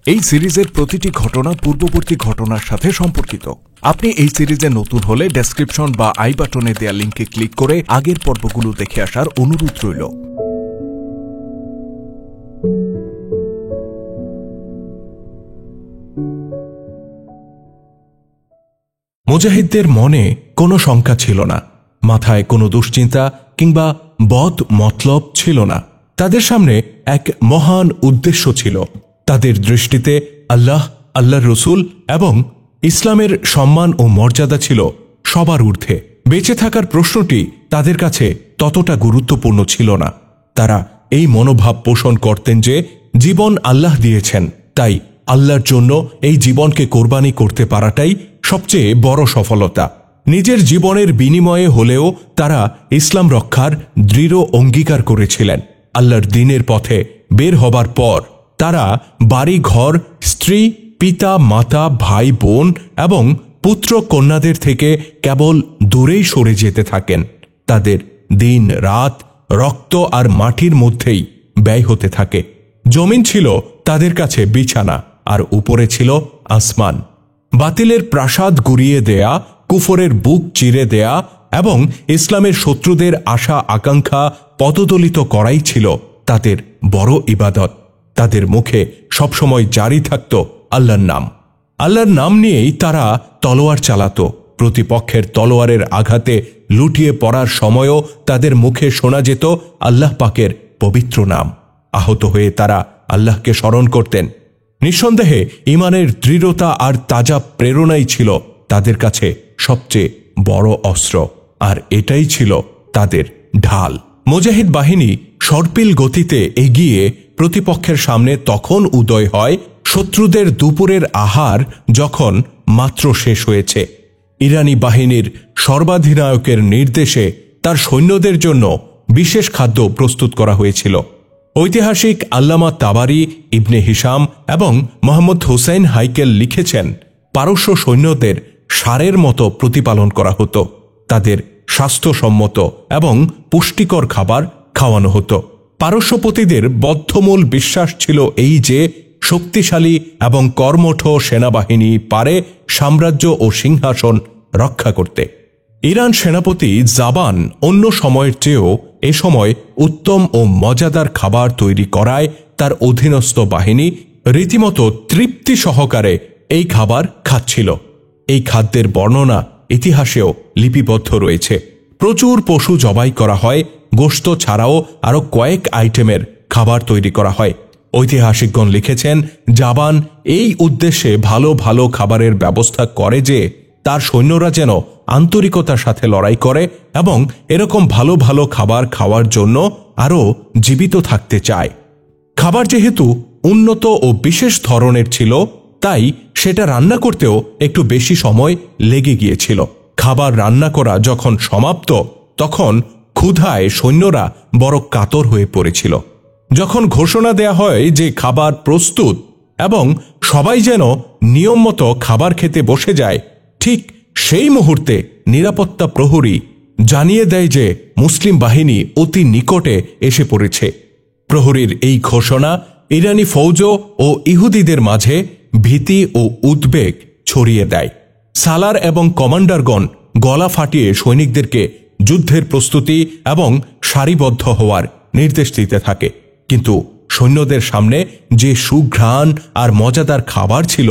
এই সিরিজের প্রতিটি ঘটনা পূর্ববর্তী ঘটনার সাথে সম্পর্কিত। আপনি এই সিরিজে নতুন হলে ডেসক্রিপশন বা আই বাটনে দেয়া লিঙ্কে ক্লিক করে আগের পর্বগুলো দেখে আসার অনুরোধ রইল। মুজাহিদদের মনে কোনো শঙ্কা ছিল না, মাথায় কোনো দুশ্চিন্তা কিংবা বদ মতলব ছিল না। তাদের সামনে এক মহান উদ্দেশ্য ছিল। তাদের দৃষ্টিতে আল্লাহ, আল্লাহর রসূল এবং ইসলামের সম্মান ও মর্যাদা ছিল সবার ঊর্ধ্বে। বেঁচে থাকার প্রশ্নটি তাদের কাছে ততটা গুরুত্বপূর্ণ ছিল না। তারা এই মনোভাব পোষণ করতেন যে জীবন আল্লাহ দিয়েছেন, তাই আল্লাহর জন্য এই জীবনকে কোরবানি করতে পারাটাই সবচেয়ে বড় সফলতা। নিজের জীবনের বিনিময়ে হলেও তারা ইসলাম রক্ষার দৃঢ় অঙ্গীকার করেছিলেন। আল্লাহর দ্বীনের পথে বের হবার পর তারা বাড়ি ঘর, স্ত্রী, পিতা, মাতা, ভাই, বোন এবং পুত্র কন্যাদের থেকে কেবল দূরেই সরে যেতে থাকেন। তাদের দিন রাত রক্ত আর মাটির মধ্যেই ব্যয় হতে থাকে। জমিন ছিল তাদের কাছে বিছানা, আর উপরে ছিল আসমান। বাতিলের প্রাসাদ গুড়িয়ে দেয়া, কুফরের বুক চিরে দেয়া এবং ইসলামের শত্রুদের আশা আকাঙ্ক্ষা পদদলিত করাই ছিল তাদের বড় ইবাদত। তাদের মুখে সবসময় জারি থাকত আল্লাহর নাম। আল্লাহর নাম নিয়েই তারা তলোয়ার চালাত। প্রতিপক্ষের তলোয়ারের আঘাতে লুটিয়ে পড়ার সময়ও তাদের মুখে শোনা যেত আল্লাহ পাকের পবিত্র নাম। আহত হয়ে তারা আল্লাহকে স্মরণ করতেন। নিঃসন্দেহে ঈমানের দৃঢ়তা আর তাজা প্রেরণাই ছিল তাদের কাছে সবচেয়ে বড় অস্ত্র, আর এটাই ছিল তাদের ঢাল। মুজাহিদ বাহিনী সর্পিল গতিতে এগিয়ে প্রতিপক্ষের সামনে তখন উদয় হয় শত্রুদের দুপুরের আহার যখন মাত্র শেষ হয়েছে। ইরানি বাহিনীর সর্বাধিনায়কের নির্দেশে তার সৈন্যদের জন্য বিশেষ খাদ্য প্রস্তুত করা হয়েছিল। ঐতিহাসিক আল্লামা তাবারি, ইবনে হিশাম এবং মোহাম্মদ হুসাইন হাইকেল লিখেছেন, পারস্য সৈন্যদের ষাঁড়ের মতো প্রতিপালন করা হতো। তাদের স্বাস্থ্যসম্মত এবং পুষ্টিকর খাবার খাওয়ানো হতো। পারস্যপতিদের বদ্ধমূল বিশ্বাস ছিল এই যে শক্তিশালী এবং কর্মঠ সেনাবাহিনী পারে সাম্রাজ্য ও সিংহাসন রক্ষা করতে। ইরান সেনাপতি জাবান অন্য সময়ের চেয়েও এ সময় উত্তম ও মজাদার খাবার তৈরি করায় তার অধীনস্থ বাহিনী রীতিমতো তৃপ্তি সহকারে এই খাবার খাচ্ছিল। এই খাদ্যের বর্ণনা ইতিহাসেও লিপিবদ্ধ রয়েছে। প্রচুর পশু জবাই করা হয়, গোশত ছাড়াও আরও কয়েক আইটেমের খাবার তৈরি করা হয়। ঐতিহাসিকগণ লিখেছেন, জাবান এই উদ্দেশ্যে ভালো ভালো খাবারের ব্যবস্থা করে যে তার সৈন্যরা যেন আন্তরিকতার সাথে লড়াই করে এবং এরকম ভালো ভালো খাবার খাওয়ার জন্য আরও জীবিত থাকতে চায়। খাবার যেহেতু উন্নত ও বিশেষ ধরনের ছিল, তাই সেটা রান্না করতেও একটু বেশি সময় লেগে গিয়েছিল। খাবার রান্না করা যখন সমাপ্ত, তখন ক্ষুধায় সৈন্যরা বড় কাতর হয়ে পড়েছিল। যখন ঘোষণা দেয়া হয় যে খাবার প্রস্তুত এবং সবাই যেন নিয়ম মতো খাবার খেতে বসে যায়, ঠিক সেই মুহূর্তে নিরাপত্তা প্রহরী জানিয়ে দেয় যে মুসলিম বাহিনী অতি নিকটে এসে পড়েছে। প্রহরীর এই ঘোষণা ইরানি ফৌজ ও ইহুদিদের মাঝে ভীতি ও উদ্বেগ ছড়িয়ে দেয়। সালার এবং কমান্ডারগণ গলা ফাটিয়ে সৈনিকদেরকে যুদ্ধের প্রস্তুতি এবং সারিবদ্ধ হওয়ার নির্দেশ দিতে থাকে। কিন্তু সৈন্যদের সামনে যে সুঘ্রাণ আর মজাদার খাবার ছিল,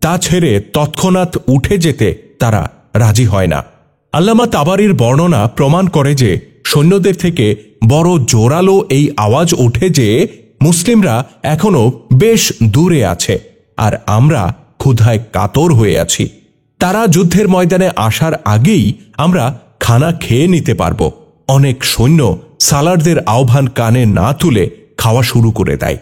তা ছেড়ে তৎক্ষণাৎ উঠে যেতে তারা রাজি হয় না। আল্লামা তাবারির বর্ণনা প্রমাণ করে যে সৈন্যদের থেকে বড় জোরালো এই আওয়াজ ওঠে যে মুসলিমরা এখনো বেশ দূরে আছে আর আমরা ক্ষুধায় কাতর হয়ে আছি। তারা যুদ্ধের ময়দানে আসার আগেই আমরা খানা খেয়ে নিতে পারব। অনেক সৈন্য সালারদের আহ্বান কানে না তুলে খাওয়া শুরু করে দেয়।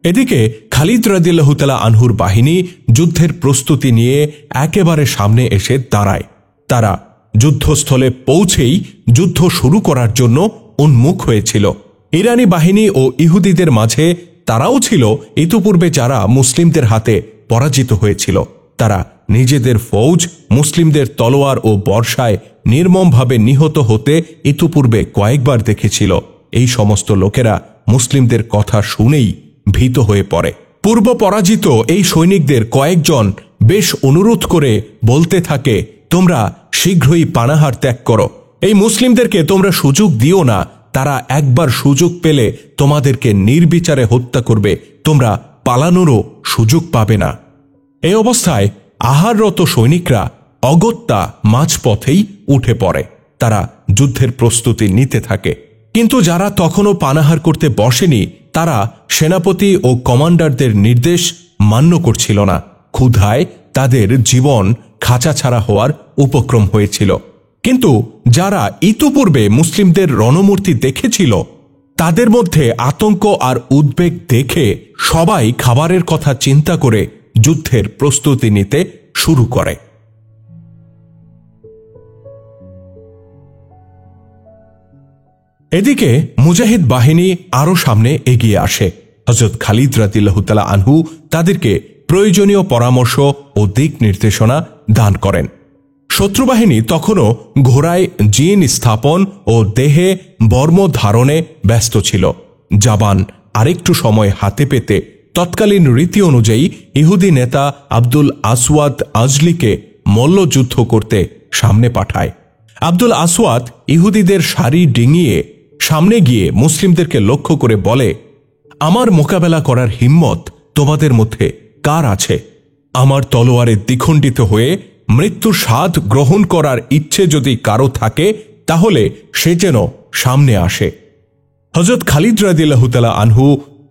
এদিকে খালিদ রাদিয়াল্লাহু তাআলা আনহুর বাহিনী যুদ্ধের প্রস্তুতি নিয়ে একেবারে সামনে এসে দাঁড়ায়। তারা যুদ্ধস্থলে পৌঁছেই যুদ্ধ শুরু করার জন্য উন্মুখ হয়েছিল। ইরানি বাহিনী ও ইহুদিদের মাঝে তারাও ছিল ইতিপূর্বে যারা মুসলিমদের হাতে পরাজিত হয়েছিল। তারা নিজেদের ফৌজ মুসলিমদের তলোয়ার ও বর্ষায় নির্মমভাবে নিহত হতে ইতিপূর্বে কয়েকবার দেখেছিল। এই সমস্ত লোকেরা মুসলিমদের কথা শুনেই ভীত হয়ে পড়ে। পূর্ব পরাজিত এই সৈনিকদের কয়েকজন বেশ অনুরোধ করে বলতে থাকে, তোমরা শীঘ্রই পানাহার ত্যাগ করো, এই মুসলিমদেরকে তোমরা সুযোগ দিও না, তারা একবার সুযোগ পেলে তোমাদেরকে নির্বিচারে হত্যা করবে, তোমরা পালানোরও সুযোগ পাবে না। এই অবস্থায় আহাররত সৈনিকরা অগত্যা মাঝপথেই উঠে পড়ে। তারা যুদ্ধের প্রস্তুতি নিতে থাকে, কিন্তু যারা তখনও পানাহার করতে বসেনি তারা সেনাপতি ও কমান্ডারদের নির্দেশ মান্য করছিল না। ক্ষুধায় তাদের জীবন খাঁচাছাড়া হওয়ার উপক্রম হয়েছিল। কিন্তু যারা ইতোপূর্বে মুসলিমদের রণমূর্তি দেখেছিল তাদের মধ্যে আতঙ্ক আর উদ্বেগ দেখে সবাই খাবারের কথা চিন্তা করে যুদ্ধের প্রস্তুতি নিতে শুরু করে। এদিকে মুজাহিদ বাহিনী আরো সামনে এগিয়ে আসে। হযরত খালিদ রাদিয়াল্লাহু তাআলা আনহু তাদেরকে প্রয়োজনীয় পরামর্শ ও দিক নির্দেশনা দান করেন। শত্রুবাহিনী তখনও ঘোড়ায় জিন স্থাপন ও দেহে বর্ম ধারণে ব্যস্ত ছিল। জাবান আরেকটু সময় হাতে পেতে তৎকালীন রীতি অনুযায়ী ইহুদি নেতা আব্দুল আসওয়াদ আজলিকে মল্লযুদ্ধ করতে সামনে পাঠায়। আব্দুল আসওয়াদ ইহুদিদের সারি ডিঙিয়ে সামনে গিয়ে মুসলিমদেরকে লক্ষ্য করে বলে, আমার মোকাবেলা করার হিম্মত তোমাদের মধ্যে কার আছে? আমার তলোয়ারে দ্বিখণ্ডিত হয়ে মৃত্যুর স্বাদ গ্রহণ করার ইচ্ছে যদি কারো থাকে তাহলে সে যেন সামনে আসে। হযরত খালিদ রাদিয়াল্লাহু তাআলা আনহু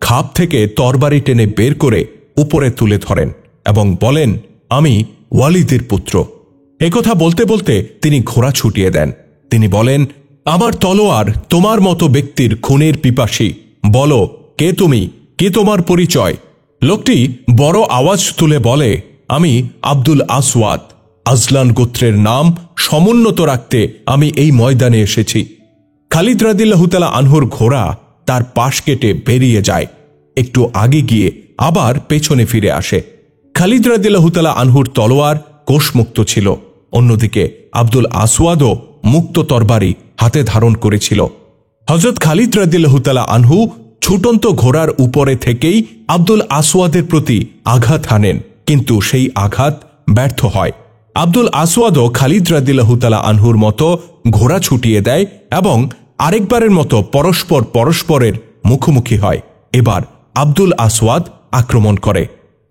খাপ থেকে তরবারি টেনে বের করে উপরে তুলে ধরেন এবং বলেন, আমি ওয়ালিদের পুত্র। একথা বলতে বলতে তিনি ঘোড়া ছুটিয়ে দেন। তিনি বলেন, আমার তলোয়ার তোমার মতো ব্যক্তির খুনের পিপাসী, বলো কে তুমি, কে তোমার পরিচয়? লোকটি বড় আওয়াজ তুলে বলে, আমি আব্দুল আসওয়াদ, আজলান গোত্রের নাম সমুন্নত রাখতে আমি এই ময়দানে এসেছি। খালিদ রাদিয়াল্লাহু তাআলা আনহুর ঘোড়া তার পাশ কেটে বেরিয়ে যায়, একটু আগে গিয়ে আবার পেছনে ফিরে আসে। খালিদ রাদিয়াল্লাহু তাআলা আনহুর তলোয়ার কোষমুক্ত ছিল। অন্যদিকে আব্দুল আসওয়াদও মুক্ত তরবারি হাতে ধারণ করেছিল। হযরত খালিদ রাদিয়াল্লাহু তাআলা আনহু ছুটন্ত ঘোড়ার উপরে থেকেই আব্দুল আসওয়াদের প্রতি আঘাত হানেন, কিন্তু সেই আঘাত ব্যর্থ হয়। আব্দুল আসওয়াদও খালিদ রাদিয়াল্লাহু তাআলা আনহুর মতো ঘোড়া ছুটিয়ে দেয় এবং আরেকবারের মতো পরস্পরের মুখোমুখি হয়। এবার আব্দুল আসওয়াদ আক্রমণ করে।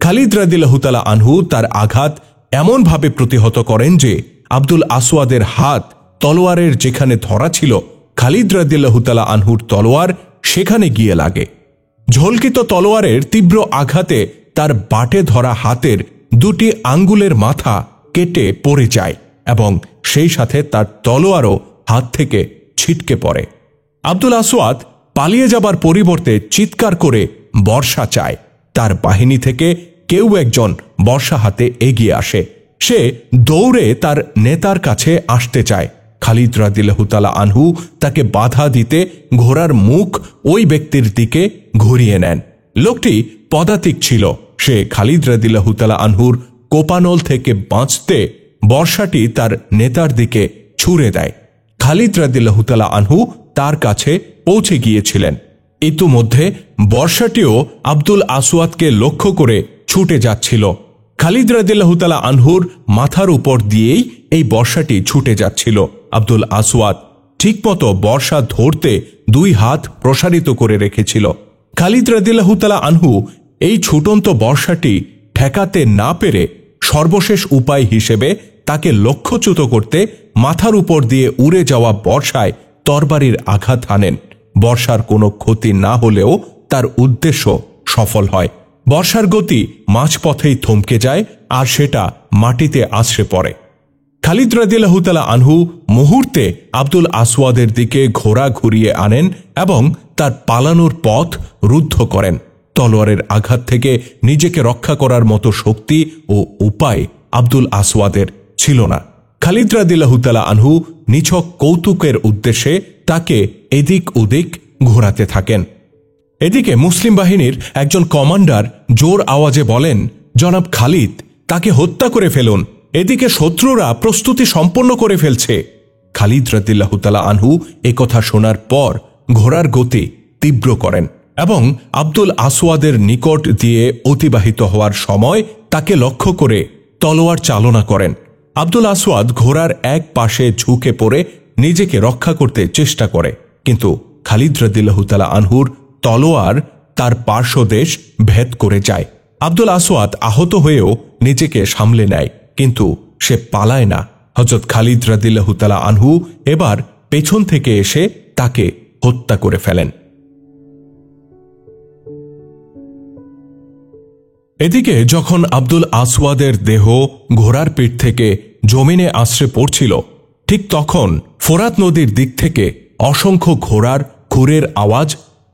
খালিদ রাদিয়াল্লাহু তাআলা আনহু তার আঘাত এমনভাবে প্রতিহত করেন যে আব্দুল আসওয়াদের হাত তলোয়ারের যেখানে ধরা ছিল খালিদ রাদিয়াল্লাহু তাআলা আনহুর তলোয়ার সেখানে গিয়ে লাগে। ঝলকিত তলোয়ারের তীব্র আঘাতে তার বাটে ধরা হাতের দুটি আঙ্গুলের মাথা কেটে পড়ে যায় এবং সেই সাথে তার তলোয়ারও হাত থেকে ছিটকে পড়ে। আব্দুল আসওয়াদ পালিয়ে যাবার পরিবর্তে চিৎকার করে বর্শা চায়। তার বাহিনী থেকে কেউ একজন বর্শা হাতে এগিয়ে আসে। সে দৌড়ে তার নেতার কাছে আসতে চায়। খালিদ রাদিয়াল্লাহু তাআলা আনহু তাকে বাধা দিতে ঘোড়ার মুখ ওই ব্যক্তির দিকে ঘুরিয়ে নেন। লোকটি পদাতিক ছিল। সে খালিদ রাদিয়াল্লাহু তাআলা আনহুর কোপানল থেকে বাঁচতে বর্শাটি তার নেতার দিকে ছুঁড়ে দেয়। খালিদ রাদিয়াল্লাহু তাআলা আনহু তার কাছে পৌঁছে গিয়েছিলেন। ইতিমধ্যে বর্শাটিও আব্দুল আসওয়াদকে লক্ষ্য করে ছুটে যাচ্ছিল। খালিদ রাদিয়াল্লাহু তাআলা আনহুর মাথার উপর দিয়েই এই বর্শাটি ছুটে যাচ্ছিল। আব্দুল আসওয়াদ ঠিকমতো বর্শা ধরতে দুই হাত প্রসারিত করে রেখেছিল। খালিদ রাদিয়াল্লাহু তাআলা আনহু এই ছুটন্ত বর্শাটি ঠেকাতে না পেরে সর্বশেষ উপায় হিসেবে তাকে লক্ষ্যচ্যুত করতে মাথার উপর দিয়ে উড়ে যাওয়া বর্শায় তরবারির আঘাত হানেন। বর্শার কোনো ক্ষতি না হলেও তার উদ্দেশ্য সফল হয়। বর্শার গতি মাঝপথেই থমকে যায় আর সেটা মাটিতে আছড়ে পড়ে। খালিদ রাদিয়াল্লাহু তাআলা আনহু মুহূর্তে আব্দুল আসওয়াদের দিকে ঘোড়া ঘুরিয়ে আনেন এবং তার পালানোর পথ রুদ্ধ করেন। তলোয়ারের আঘাত থেকে নিজেকে রক্ষা করার মতো শক্তি ও উপায় আব্দুল আসওয়াদের ছিল না। খালিদ রাদিয়াল্লাহু তাআলা আনহু নিছক কৌতুকের উদ্দেশ্যে তাকে এদিক ওদিক ঘোরাতে থাকেন। এদিকে মুসলিম বাহিনীর একজন কমান্ডার জোর আওয়াজে বলেন, জনাব খালিদ, তাকে হত্যা করে ফেলুন, এদিকে শত্রুরা প্রস্তুতি সম্পন্ন করে ফেলছে। খালিদ রাদিয়াল্লাহু তাআলা আনহু একথা শোনার পর ঘোড়ার গতি তীব্র করেন। এবং আব্দুল আসওয়াদের নিকট দিয়ে অতিবাহিত হওয়ার সময় তাকে লক্ষ্য করে তলোয়ার চালনা করেন। আব্দুল আসওয়াদ ঘোড়ার এক পাশে ঝুঁকে পড়ে নিজেকে রক্ষা করতে চেষ্টা করে, কিন্তু খালিদ রাদিয়াল্লাহু তাআলা আনহুর তলোয়ার তার পার্শ্বদেশ ভেদ করে যায়। আব্দুল আসওয়াদ আহত হয়েও নিজেকে সামলে নেয়, কিন্তু সে পালায় না। হযরত খালিদ রাদিয়াল্লাহু তাআলা আনহু এবার পেছন থেকে এসে তাকে হত্যা করে ফেলেন। এদিকে যখন আব্দুল আসওয়াদের দেহ ঘোড়ার পিঠ থেকে জমিনে আছড়ে পড়ছিল, ঠিক তখন ফোরাত নদীর দিক থেকে অসংখ্য ঘোড়ার খুরের আওয়াজ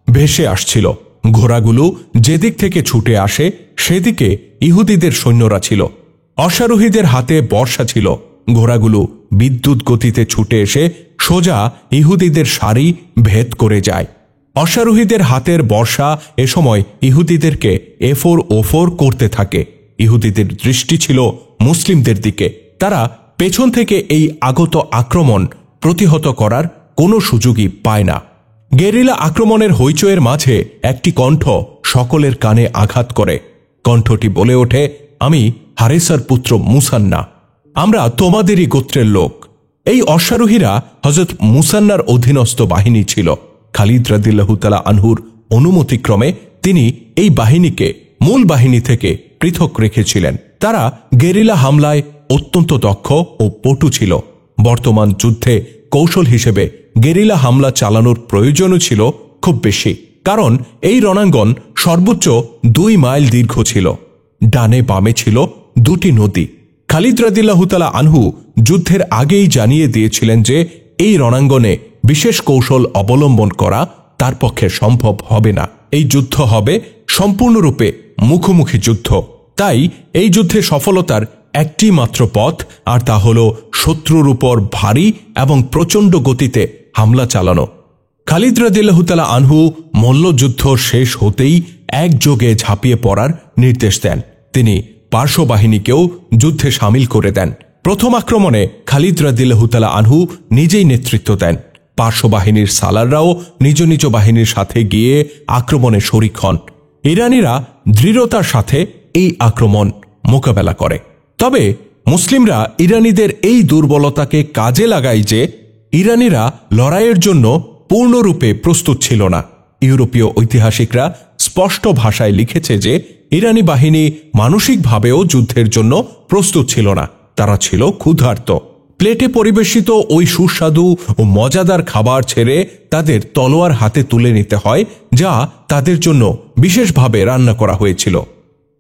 ভেসে আসছিল। ঘোড়াগুলো যেদিক থেকে ছুটে আসে সেদিকে ইহুদিদের সৈন্যরা ছিল। অশ্বারোহীদের হাতে বর্শা ছিল। ঘোড়াগুলো বিদ্যুৎ গতিতে ছুটে এসে সোজা ইহুদিদের সারি ভেদ করে যায়। অশ্বারোহীদের হাতের বর্শা এ সময় ইহুদিদেরকে এফোর ওফোর করতে থাকে। ইহুদিদের দৃষ্টি ছিল মুসলিমদের দিকে। তারা পেছন থেকে এই আগত আক্রমণ প্রতিহত করার কোনো সুযোগই পায় না। গেরিলা আক্রমণের হইচয়ের মাঝে একটি কণ্ঠ সকলের কানে আঘাত করে। কণ্ঠটি বলে ওঠে, আমি হারেসার পুত্র মুসান্না, আমরা তোমাদেরই গোত্রের লোক। এই অশ্বারোহীরা হযরত মুসান্নার অধীনস্থ বাহিনী ছিল। খালিদ রাদিয়াল্লাহু তাআলা আনহুর অনুমতিক্রমে তিনি এই বাহিনীকে মূল বাহিনী থেকে পৃথক রেখেছিলেন। তারা গেরিলা হামলায় অত্যন্ত দক্ষ ও পটু ছিল। বর্তমান যুদ্ধে কৌশল হিসেবে গেরিলা হামলা চালানোর প্রয়োজনও ছিল খুব বেশি, কারণ এই রণাঙ্গন সর্বোচ্চ 2 মাইল দীর্ঘ ছিল। ডানে বামে ছিল 2টি নদী। খালিদ রাদিয়াল্লাহু তাআলা আনহু যুদ্ধের আগেই জানিয়ে দিয়েছিলেন যে এই রণাঙ্গনে বিশেষ কৌশল অবলম্বন করা তার পক্ষে সম্ভব হবে না। এই যুদ্ধ হবে সম্পূর্ণরূপে মুখোমুখি যুদ্ধ। তাই এই যুদ্ধে সফলতার একটি মাত্র পথ, আর তা হল শত্রুর উপর ভারী এবং প্রচণ্ড গতিতে হামলা চালানো। খালিদ রাদিয়াল্লাহু তাআলা আনহু মল্লযুদ্ধ শেষ হতেই একযোগে ঝাঁপিয়ে পড়ার নির্দেশ দেন। তিনি পার্শ্ববাহিনীকেও যুদ্ধে সামিল করে দেন। প্রথম আক্রমণে খালিদ রাদিয়াল্লাহু তাআলা আনহু নিজেই নেতৃত্ব দেন। পার্শ্ববাহিনীর সালাররাও নিজ নিজ বাহিনীর সাথে গিয়ে আক্রমণে শরিক হন। ইরানিরা দৃঢ়তার সাথে এই আক্রমণ মোকাবেলা করে। তবে মুসলিমরা ইরানিদের এই দুর্বলতাকে কাজে লাগায় যে ইরানিরা লড়াইয়ের জন্য পূর্ণরূপে প্রস্তুত ছিল না। ইউরোপীয় ঐতিহাসিকরা স্পষ্ট ভাষায় লিখেছে যে ইরানি বাহিনী মানসিকভাবেও যুদ্ধের জন্য প্রস্তুত ছিল না। তারা ছিল ক্ষুধার্ত। প্লেটে পরিবেশিত ওই সুস্বাদু ও মজাদার খাবার ছেড়ে তাদের তলোয়ার হাতে তুলে নিতে হয়, যা তাদের জন্য বিশেষভাবে রান্না করা হয়েছিল।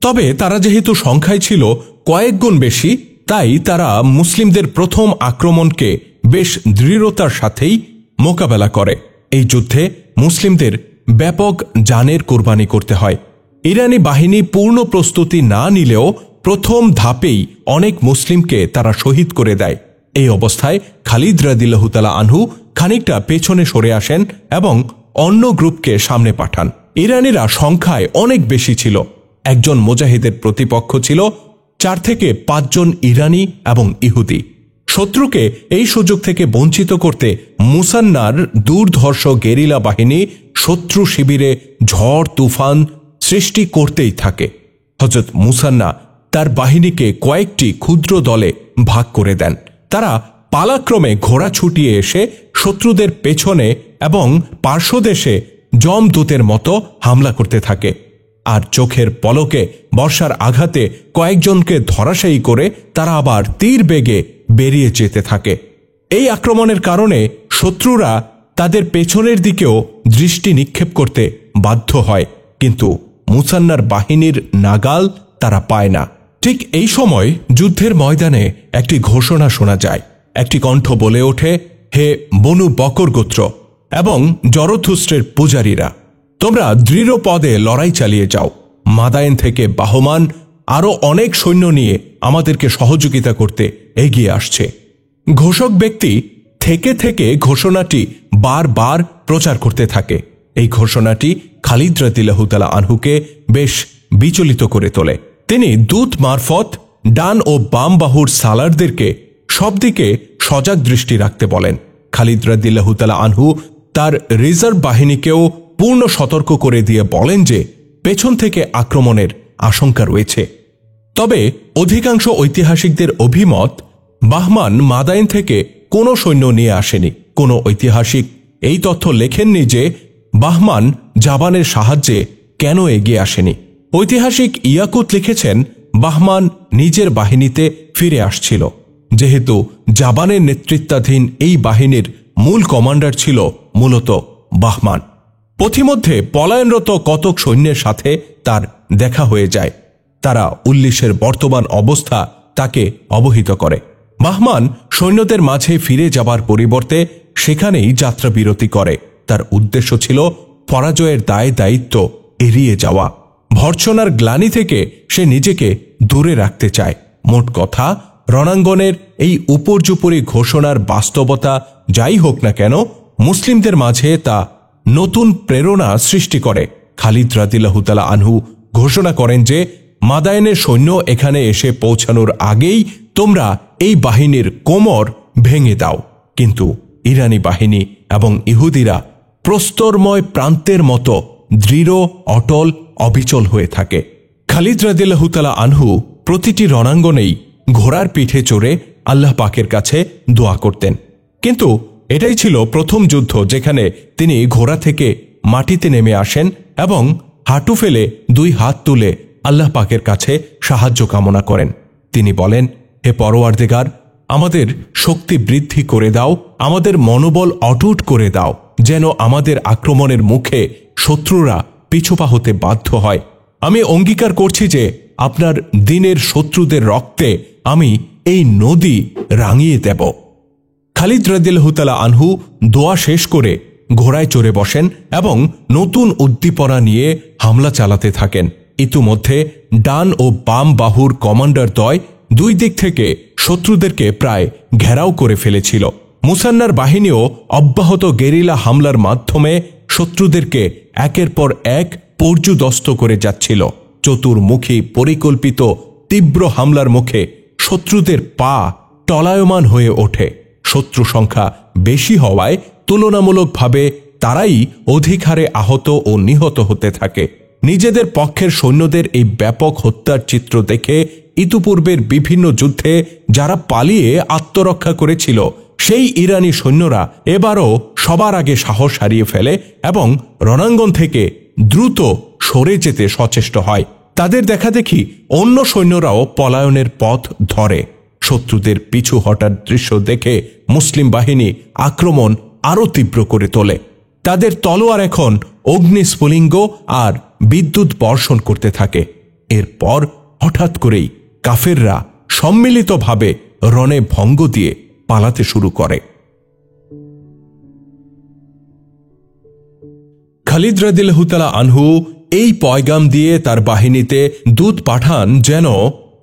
তবে তারা যেহেতু সংখ্যায় ছিল কয়েক গুণ বেশি, তাই তারা মুসলিমদের প্রথম আক্রমণকে বেশ দৃঢ়তার সাথেই মোকাবেলা করে। এই যুদ্ধে মুসলিমদের ব্যাপক জানের কোরবানি করতে হয়। ইরানি বাহিনী পূর্ণ প্রস্তুতি না নিলেও প্রথম ধাপেই অনেক মুসলিমকে তারা শহীদ করে দেয়। এই অবস্থায় খালিদ রাদিয়াল্লাহু তাআলা আনহু খানিকটা পেছনে সরে আসেন এবং অন্য গ্রুপকে সামনে পাঠান। ইরানিরা সংখ্যায় অনেক বেশি ছিল। একজন মুজাহিদের প্রতিপক্ষ ছিল 4 থেকে 5 জন ইরানি এবং ইহুদি। শত্রুকে এই সুযোগ থেকে বঞ্চিত করতে মুসান্নার দুর্ধর্ষ গেরিলা বাহিনী শত্রু শিবিরে ঝড় তুফান সৃষ্টি করতেই থাকে। হযরত মুসান্না তার বাহিনীকে কয়েকটি ক্ষুদ্র দলে ভাগ করে দেন। তারা পালাক্রমে ঘোড়া ছুটিয়ে এসে শত্রুদের পেছনে এবং পার্শ্বদেশে যমদূতের মতো হামলা করতে থাকে, আর চোখের পলকে বর্ষার আঘাতে কয়েকজনকে ধরাশায়ী করে তারা আবার তীর বেগে বেরিয়ে যেতে থাকে। এই আক্রমণের কারণে শত্রুরা তাদের পেছনের দিকেও দৃষ্টি নিক্ষেপ করতে বাধ্য হয়, কিন্তু মুসান্নার বাহিনীর নাগাল তারা পায় না। ঠিক এই সময় যুদ্ধের ময়দানে একটি ঘোষণা শোনা যায়। একটি কণ্ঠ বলে ওঠে, হে বনু বকর গোত্র এবং জরথুস্ত্রের পূজারীরা, তোমরা দৃঢ় পদে লড়াই চালিয়ে যাও। মাদায়েন থেকে বাহমান আরও অনেক সৈন্য নিয়ে আমাদেরকে সহযোগিতা করতে এগিয়ে আসছে। ঘোষক ব্যক্তি থেকে থেকে ঘোষণাটি বারবার প্রচার করতে থাকে। এই ঘোষণাটি খালিদ রাদিয়াল্লাহু তাআলা আনহুকে বেশ বিচলিত করে তোলে। তিনি দূত মারফত ডান ও বাম বাহুর সালারদেরকে সব দিকে সজাগ দৃষ্টি রাখতে বলেন। খালিদ রাদিয়াল্লাহু তাআলা আনহু তার রিজার্ভ বাহিনীকেও পূর্ণ সতর্ক করে দিয়ে বলেন যে পেছন থেকে আক্রমণের আশঙ্কা রয়েছে। তবে অধিকাংশ ঐতিহাসিকদের অভিমত বাহমান মাদাইন থেকে কোনো সৈন্য নিয়ে আসেনি। কোনো ঐতিহাসিক এই তথ্য লেখেননি যে বাহমান জাবানের সাহায্যে কেন এগিয়ে আসেনি। ঐতিহাসিক ইয়াকুত লিখেছেন বাহমান নিজের বাহিনীতে ফিরে আসছিল, যেহেতু জাবানের নেতৃত্বাধীন এই বাহিনীর মূল কমান্ডার ছিল মূলত বাহমান। পথিমধ্যে পলায়নরত কতক সৈন্যের সাথে তার দেখা হয়ে যায়। তারা উল্লিশের বর্তমান অবস্থা তাকে অবহিত করে। বাহমান সৈন্যদের মাঝে ফিরে যাবার পরিবর্তে সেখানেই যাত্রা বিরতি করে। তার উদ্দেশ্য ছিল পরাজয়ের দায় দায়িত্ব এড়িয়ে যাওয়া। ভর্ৎসনার গ্লানি থেকে সে নিজেকে দূরে রাখতে চায়। মোট কথা, রণাঙ্গনের এই উপর্যুপরি ঘোষণার বাস্তবতা যাই হোক না কেন, মুসলিমদের মাঝে তা নতুন প্রেরণা সৃষ্টি করে। খালিদ রাদিয়াল্লাহু তাআলা আনহু ঘোষণা করেন যে মাদায়েনের সৈন্য এখানে এসে পৌঁছানোর আগেই তোমরা এই বাহিনীর কোমর ভেঙে দাও। কিন্তু ইরানি বাহিনী এবং ইহুদিরা প্রস্তরময় প্রান্তের মতো দৃঢ়, অটল, অবিচল হয়ে থাকে। খালিদ রাদিয়াল্লাহু তাআলা আনহু প্রতিটি রণাঙ্গনেই ঘোড়ার পিঠে চড়ে আল্লাহ পাকের কাছে দোয়া করতেন। কিন্তু এটাই ছিল প্রথম যুদ্ধ যেখানে তিনি ঘোড়া থেকে মাটিতে নেমে আসেন এবং হাঁটু ফেলে দুই হাত তুলে আল্লাহ পাকের কাছে সাহায্য কামনা করেন। তিনি বলেন, হে পরওয়ারদিগার, আমাদের শক্তি বৃদ্ধি করে দাও, আমাদের মনোবল অটুট করে দাও, যেন আমাদের আক্রমণের মুখে শত্রুরা পিছুপা হতে বাধ্য হয়। আমি অঙ্গীকার করছি যে আপনার দিনের শত্রুদের রক্তে আমি এই নদী রাঙিয়ে দেব। খালিদ রাদিয়াল্লাহু তাআলা আনহু দোয়া শেষ করে ঘোড়ায় চড়ে বসেন এবং নতুন উদ্দীপনা নিয়ে হামলা চালাতে থাকেন। ইতিমধ্যে ডান ও বাম বাহুর কমান্ডার দ্বয় দুই দিক থেকে শত্রুদেরকে প্রায় ঘেরাও করে ফেলেছিল। মুসান্নার বাহিনীও অব্যাহত গেরিলা হামলার মাধ্যমে শত্রুদেরকে একের পর এক পর্যুদস্ত করে যাচ্ছিল। চতুর্মুখী পরিকল্পিত তীব্র হামলার মুখে শত্রুদের পা টলায়মান হয়ে ওঠে। শত্রু সংখ্যা বেশি হওয়ায় তুলনামূলকভাবে তারাই অধিক হারে আহত ও নিহত হতে থাকে। নিজেদের পক্ষের সৈন্যদের এই ব্যাপক হত্যার চিত্র দেখে ইতিপূর্বের বিভিন্ন যুদ্ধে যারা পালিয়ে আত্মরক্ষা করেছিল সেই ইরানি সৈন্যরা এবারও সবার আগে সাহস হারিয়ে ফেলে এবং রণাঙ্গন থেকে দ্রুত সরে যেতে সচেষ্ট হয়। তাদের দেখাদেখি অন্য সৈন্যরাও পলায়নের পথ ধরে। শত্রুদের পিছু হটার দৃশ্য দেখে মুসলিম বাহিনী আক্রমণ আরও তীব্র করে তোলে। তাদের তলোয়ার এখন অগ্নিস্ফুলিঙ্গ আর বিদ্যুৎ বর্ষণ করতে থাকে। এরপর হঠাৎ করেই কাফেররা সম্মিলিতভাবে রণে ভঙ্গ দিয়ে পালাতে শুরু করে। খালিদ রাদিয়াল্লাহু তাআলা আনহু এই পয়গাম দিয়ে তার বাহিনীতে দূত পাঠান যেন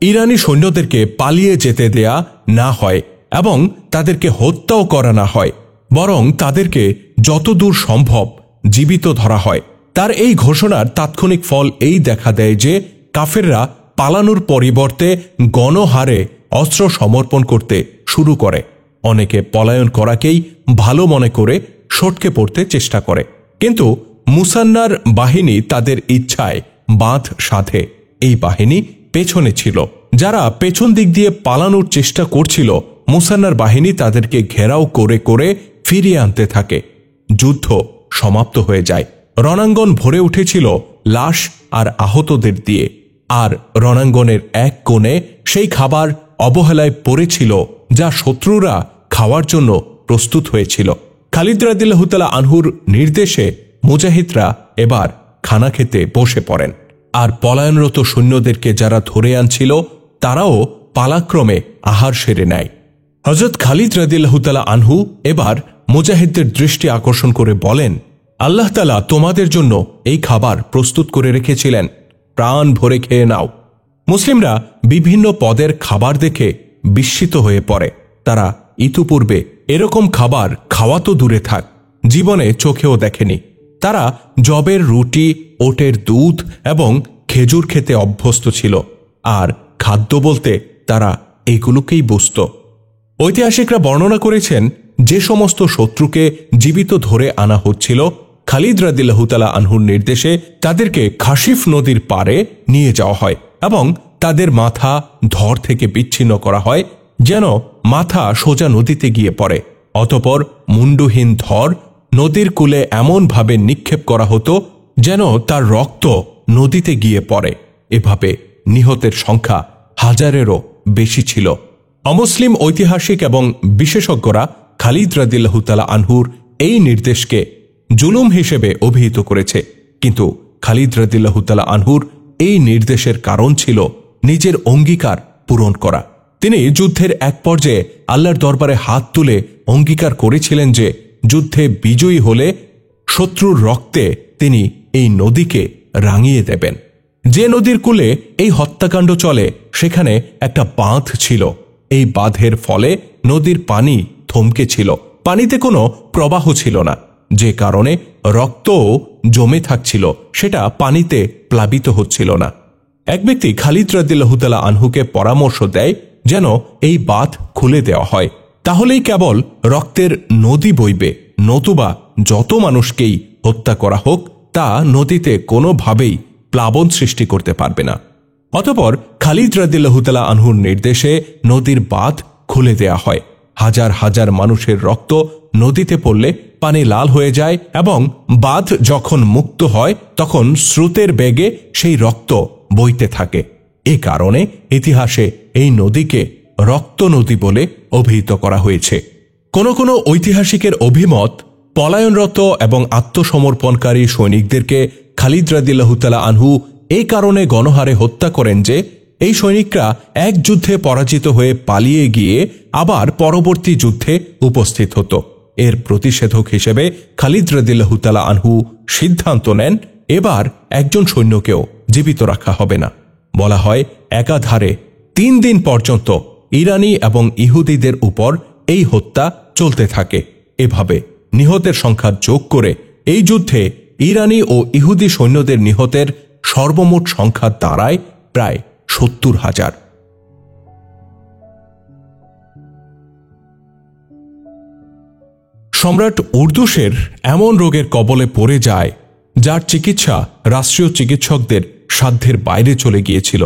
ইরানি সৈন্যদেরকে পালিয়ে যেতে দেয়া না হয় এবং তাদেরকে হত্যাও করা না হয়, বরং তাদেরকে যতদূর সম্ভব জীবিত ধরা হয়। তার এই ঘোষণার তাৎক্ষণিক ফল এই দেখা দেয় যে কাফেররা পালানোর পরিবর্তে গণহারে অস্ত্র সমর্পণ করতে শুরু করে। অনেকে পলায়ন করাকেই ভালো মনে করে সটকে পড়তে চেষ্টা করে, কিন্তু মুসান্নার বাহিনী তাদের ইচ্ছায় বাঁধ সাধে। এই বাহিনী পেছনে ছিল। যারা পেছন দিক দিয়ে পালানোর চেষ্টা করছিল, মুসান্নার বাহিনী তাদেরকে ঘেরাও করে করে ফিরিয়ে আনতে থাকে। যুদ্ধ সমাপ্ত হয়ে যায়। রণাঙ্গন ভরে উঠেছিল লাশ আর আহতদের দিয়ে, আর রণাঙ্গনের এক কোণে সেই খাবার অবহেলায় পড়েছিল যা শত্রুরা খাওয়ার জন্য প্রস্তুত হয়েছিল। খালিদ রাদিয়াল্লাহু তাআলা আনহুর নির্দেশে মুজাহিদরা এবার খানা খেতে বসে পড়েন, আর পলায়নরত সৈন্যদেরকে যারা ধরে আনছিল তারাও পালাক্রমে আহার সেরে নেয়। হযরত খালিদ রাদিয়াল্লাহু তাআলা আনহু এবার মুজাহিদদের দৃষ্টি আকর্ষণ করে বলেন, আল্লাহ তাআলা তোমাদের জন্য এই খাবার প্রস্তুত করে রেখেছিলেন, প্রাণ ভরে খেয়ে নাও। মুসলিমরা বিভিন্ন পদের খাবার দেখে বিস্মিত হয়ে পড়ে। তারা ইতিপূর্বে এরকম খাবার খাওয়া তো দূরে থাক, জীবনে চোখেও দেখেনি। তারা জবের রুটি, ওটের দুধ এবং খেজুর খেতে অভ্যস্ত ছিল, আর খাদ্য বলতে তারা এগুলোকেই বুঝত। ঐতিহাসিকরা বর্ণনা করেছেন যে সমস্ত শত্রুকে জীবিত ধরে আনা হচ্ছিল খালিদ রাদিয়াল্লাহু তাআলা আনহুর নির্দেশে তাদেরকে খাসিফ নদীর পারে নিয়ে যাওয়া হয় এবং তাদের মাথা ধর থেকে বিচ্ছিন্ন করা হয় যেন মাথা সোজা নদীতে গিয়ে পড়ে। অতঃপর মুন্ডুহীন ধর নদীর কূলে এমনভাবে নিক্ষেপ করা হতো যেন তার রক্ত নদীতে গিয়ে পড়ে। এভাবে নিহতের সংখ্যা হাজারেরও বেশি ছিল। অমুসলিম ঐতিহাসিক এবং বিশেষজ্ঞরা খালিদ রাদিয়াল্লাহু তাআলা আনহুর এই নির্দেশকে জুলুম হিসেবে অভিহিত করেছে, কিন্তু খালিদ রাদিয়াল্লাহু তাআলা আনহুর এই নির্দেশের কারণ ছিল নিজের অঙ্গীকার পূরণ করা। তিনি যুদ্ধের এক পর্যায়ে আল্লাহর দরবারে হাত তুলে অঙ্গীকার করেছিলেন যে যুদ্ধে বিজয়ী হলে শত্রুর রক্তে তিনি এই নদীকে রাঙিয়ে দেবেন। যে নদীর কূলে এই হত্যাকাণ্ড চলে সেখানে একটা বাঁধ ছিল। এই বাঁধের ফলে নদীর পানি থমকে ছিল, পানিতে কোনো প্রবাহ ছিল না, যে কারণে রক্তও জমে থাকছিল, সেটা পানিতে প্লাবিত হচ্ছিল না। এক ব্যক্তি খালিদ রাদিয়াল্লাহু তাআলা আনহুকে পরামর্শ দেয় যেন এই বাঁধ খুলে দেওয়া হয়, তাহলেই কেবল রক্তের নদী বইবে, নতুবা যত মানুষকেই হত্যা করা হোক তা নদীতে কোনোভাবেই প্লাবন সৃষ্টি করতে পারবে না। অতঃপর খালিদ রাদিয়াল্লাহু তাআলা আনহুর নির্দেশে নদীর বাঁধ খুলে দেয়া হয়। হাজার হাজার মানুষের রক্ত নদীতে পড়লে পানি লাল হয়ে যায় এবং বাঁধ যখন মুক্ত হয় তখন স্রোতের বেগে সেই রক্ত বইতে থাকে। এ কারণে ইতিহাসে এই নদীকে রক্ত নদী বলে অভিহিত করা হয়েছে। কোন কোন ঐতিহাসিকের অভিমত, পলায়নরত এবং আত্মসমর্পণকারী সৈনিকদেরকে খালিদ রাদিয়াল্লাহু তাআলা আনহু এই কারণে গণহারে হত্যা করেন যে এই সৈনিকরা এক যুদ্ধে পরাজিত হয়ে পালিয়ে গিয়ে আবার পরবর্তী যুদ্ধে উপস্থিত হতো। এর প্রতিষেধক হিসেবে খালিদ রাদিয়াল্লাহু তাআলা আনহু সিদ্ধান্ত নেন এবার একজন সৈন্যকেও জীবিত রাখা হবে না। বলা হয় একাধারে 3 দিন পর্যন্ত ইরানি এবং ইহুদিদের উপর এই হত্যা চলতে থাকে। এভাবে নিহতের সংখ্যা যোগ করে এই যুদ্ধে ইরানি ও ইহুদি সৈন্যদের নিহতের সর্বমোট সংখ্যা দাঁড়ায় প্রায় 70,000। সম্রাট উর্দুসের এমন রোগের কবলে পড়ে যায় যার চিকিৎসা রাষ্ট্রীয় চিকিৎসকদের সাধ্যের বাইরে চলে গিয়েছিল।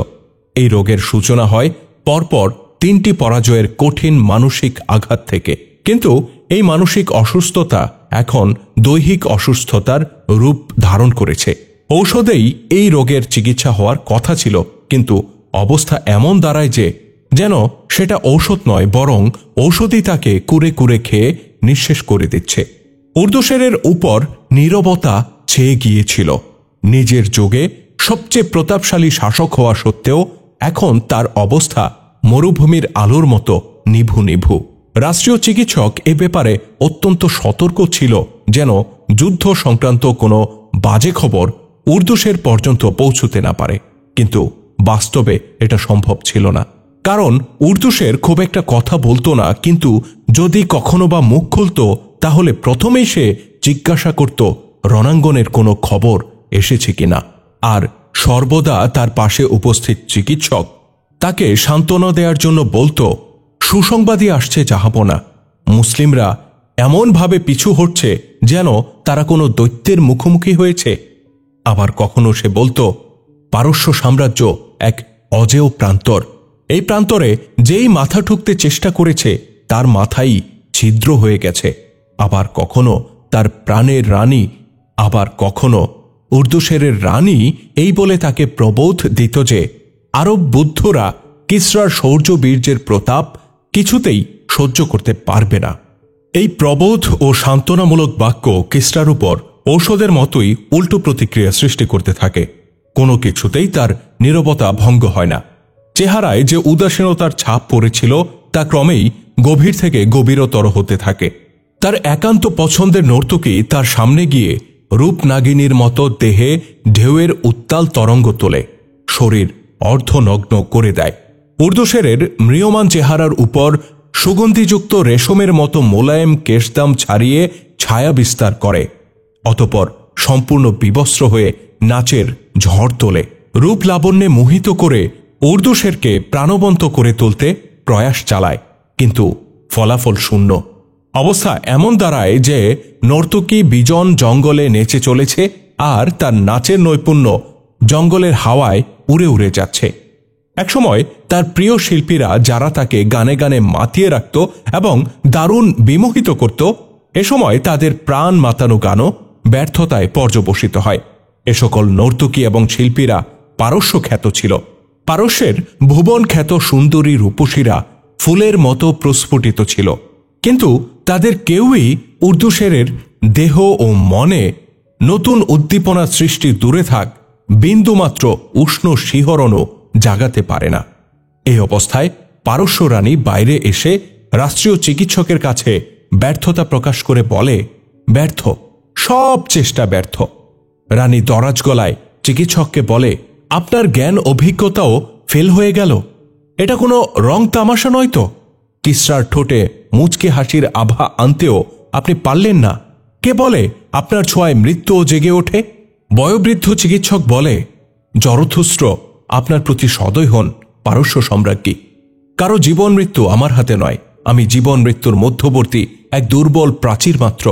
এই রোগের সূচনা হয় পরপর 3টি পরাজয়ের কঠিন মানসিক আঘাত থেকে, কিন্তু এই মানসিক অসুস্থতা এখন দৈহিক অসুস্থতার রূপ ধারণ করেছে। ঔষধেই এই রোগের চিকিৎসা হওয়ার কথা ছিল, কিন্তু অবস্থা এমন দাঁড়ায় যে যেন সেটা ঔষধ নয়, বরং ঔষধই তাকে কুরে কুরে খেয়ে নিঃশেষ করে দিচ্ছে। উর্দুশেরের উপর নীরবতা ছেয়ে গিয়েছিল। নিজের যুগে সবচেয়ে প্রতাপশালী শাসক হওয়া সত্ত্বেও এখন তার অবস্থা মরুভূমির আলোর মতো নিভু নিভু। রাষ্ট্রীয় চিকিৎসক এ ব্যাপারে অত্যন্ত সতর্ক ছিল যেন যুদ্ধ সংক্রান্ত কোনো বাজে খবর উর্দুশের পর্যন্ত পৌঁছতে না পারে, কিন্তু বাস্তবে এটা সম্ভব ছিল না। কারণ উর্দুশের খুব একটা কথা বলতো না, কিন্তু যদি কখনো বা মুখ খুলত তাহলে প্রথমেই সে জিজ্ঞাসা করত রণাঙ্গনের কোনো খবর এসেছে কিনা, আর সর্বদা তার পাশে উপস্থিত চিকিৎসক তাকে সান্ত্বনা দেওয়ার জন্য বলতো, সুসংবাদই আসছে জাহাপনা, মুসলিমরা এমনভাবে পিছু হটছে যেন তারা কোনো দৈত্যের মুখোমুখি হয়েছে। আবার কখনো সে বলতো, পারস্য সাম্রাজ্য এক অজেয় প্রান্তর, এই প্রান্তরে যেই মাথা ঠুকতে চেষ্টা করেছে তার মাথাই ছিদ্র হয়ে গেছে। আবার কখনো তার প্রাণের রানী, আবার কখনো উর্দুশেরের রানী এই বলে তাকে প্রবোধ দিত যে আরব বুদ্ধরা কিসরার শৌর্য বীর্যের প্রতাপ কিছুতেই সহ্য করতে পারবে না। এই প্রবোধ ও সান্ত্বনামূলক বাক্য কিসরার উপর ঔষধের মতোই উল্টো প্রতিক্রিয়া সৃষ্টি করতে থাকে। কোনো কিছুতেই তার নীরবতা ভঙ্গ হয় না। চেহারায় যে উদাসীনতার ছাপ পড়েছিল তা ক্রমেই গভীর থেকে গভীরতর হতে থাকে। তার একান্ত পছন্দের নর্তকী তার সামনে গিয়ে রূপনাগিনীর মতো দেহে ঢেউয়ের উত্তাল তরঙ্গ তোলে, শরীর অর্ধনগ্ন করে দেয়। উর্দুশেরের ম্রিয়মান চেহারার উপর সুগন্ধিযুক্ত রেশমের মতো মোলায়েম কেশদাম ছাড়িয়ে ছায়া বিস্তার করে, অতঃপর সম্পূর্ণ বিবস্ত্র হয়ে নাচের ঝড় তোলে। রূপ লাবণ্যে মোহিত করে উর্দুশেরকে প্রাণবন্ত করে তুলতে প্রয়াস চালায়, কিন্তু ফলাফল শূন্য। অবস্থা এমন দাঁড়ায় যে নর্তকী বিজন জঙ্গলে নেচে চলেছে আর তার নাচের নৈপুণ্য জঙ্গলের হাওয়ায় উড়ে উড়ে যাচ্ছে। একসময় তার প্রিয় শিল্পীরা যারা তাকে গানে গানে মাতিয়ে রাখত এবং দারুণ বিমোহিত করত, এ সময় তাদের প্রাণ মাতানো গানও ব্যর্থতায় পর্যবসিত হয়। এ সকল নর্তকী এবং শিল্পীরা পারস্য খ্যাত ছিল। পারস্যের ভুবন খ্যাত সুন্দরী রূপসীরা ফুলের মতো প্রস্ফুটিত ছিল, কিন্তু তাদের কেউই উর্দুশেরের দেহ ও মনে নতুন উদ্দীপনা সৃষ্টি দূরে থাক, বিন্দুমাত্র উষ্ণ শিহরণও জাগাতে পারে না। এই অবস্থায় পারস্য রানী বাইরে এসে রাষ্ট্রীয় চিকিৎসকের কাছে ব্যর্থতা প্রকাশ করে বলে, ব্যর্থ, সব চেষ্টা ব্যর্থ। রানী দরাজ গলায় চিকিৎসককে বলে, আপনার জ্ঞান অভিজ্ঞতাও ফেল হয়ে গেল। এটা কোনো রং তামাশা নয় তো? কিসরার ঠোঁটে মুচকে হাসির আভা আনতেও আপনি পারলেন না। কে বলে আপনার ছোঁয়ায় মৃত্যুও জেগে ওঠে? বয়োবৃদ্ধ চিকিৎসক বলে, জরথুস্ট্র আপনার প্রতি সদয় হন পারস্য সম্রাজ্ঞী। কারো জীবন মৃত্যু আমার হাতে নয়। আমি জীবন মৃত্যুর মধ্যবর্তী এক দুর্বল প্রাচীর মাত্র।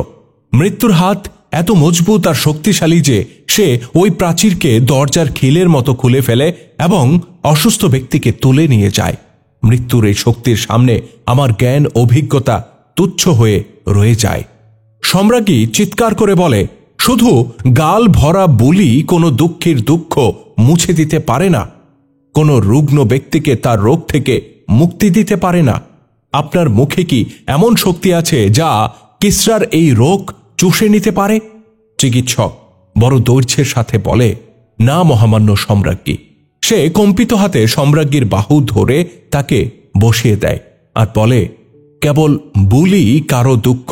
মৃত্যুর হাত এত মজবুত আর শক্তিশালী যে সে ওই প্রাচীরকে দরজার খিলের মতো খুলে ফেলে এবং অসুস্থ ব্যক্তিকে তুলে নিয়ে যায়। মৃত্যুর এই শক্তির সামনে আমার জ্ঞান অভিজ্ঞতা তুচ্ছ হয়ে রয়ে যায়। সম্রাজ্ঞী চিৎকার করে বলে, শুধু গাল ভরা বুলি কোনো দুঃখের দুঃখ মুছে দিতে পারে না, কোনো রুগ্ন ব্যক্তিকে তার রোগ থেকে মুক্তি দিতে পারে না। আপনার মুখে কি এমন শক্তি আছে যা কিসরার এই রোগ চুষে নিতে পারে? চিকিৎসক বড় দৈর্ঘ্যের সাথে বলে, না মহামান্য সম্রাজ্ঞী। সে কম্পিত হাতে সম্রাজ্ঞীর বাহু ধরে তাকে বসিয়ে দেয় আর বলে, কেবল বুলি কারো দুঃখ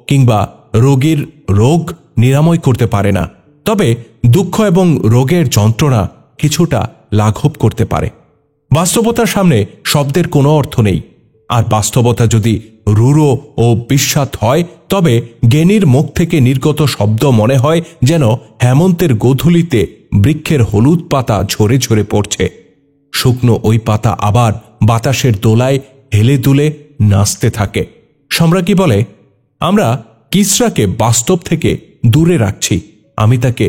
কিংবা রোগীর রোগ নিরাময় করতে পারে না, তবে দুঃখ এবং রোগের যন্ত্রণা কিছুটা লাঘব করতে পারে। বাস্তবতার সামনে শব্দের কোনো অর্থ নেই, আর বাস্তবতা যদি রূঢ় ও বিস্বাদ হয় তবে জ্ঞানীর মুখ থেকে নির্গত শব্দ মনে হয় যেন হেমন্তের গোধূলিতে বৃক্ষের হলুদ পাতা ঝরে ঝরে পড়ছে। শুকনো ওই পাতা আবার বাতাসের দোলায় হেলে দুলে নাচতে থাকে। সম্রাজ্ঞী বলে, আমরা কিসরাকে বাস্তব থেকে দূরে রাখছি। আমি তাকে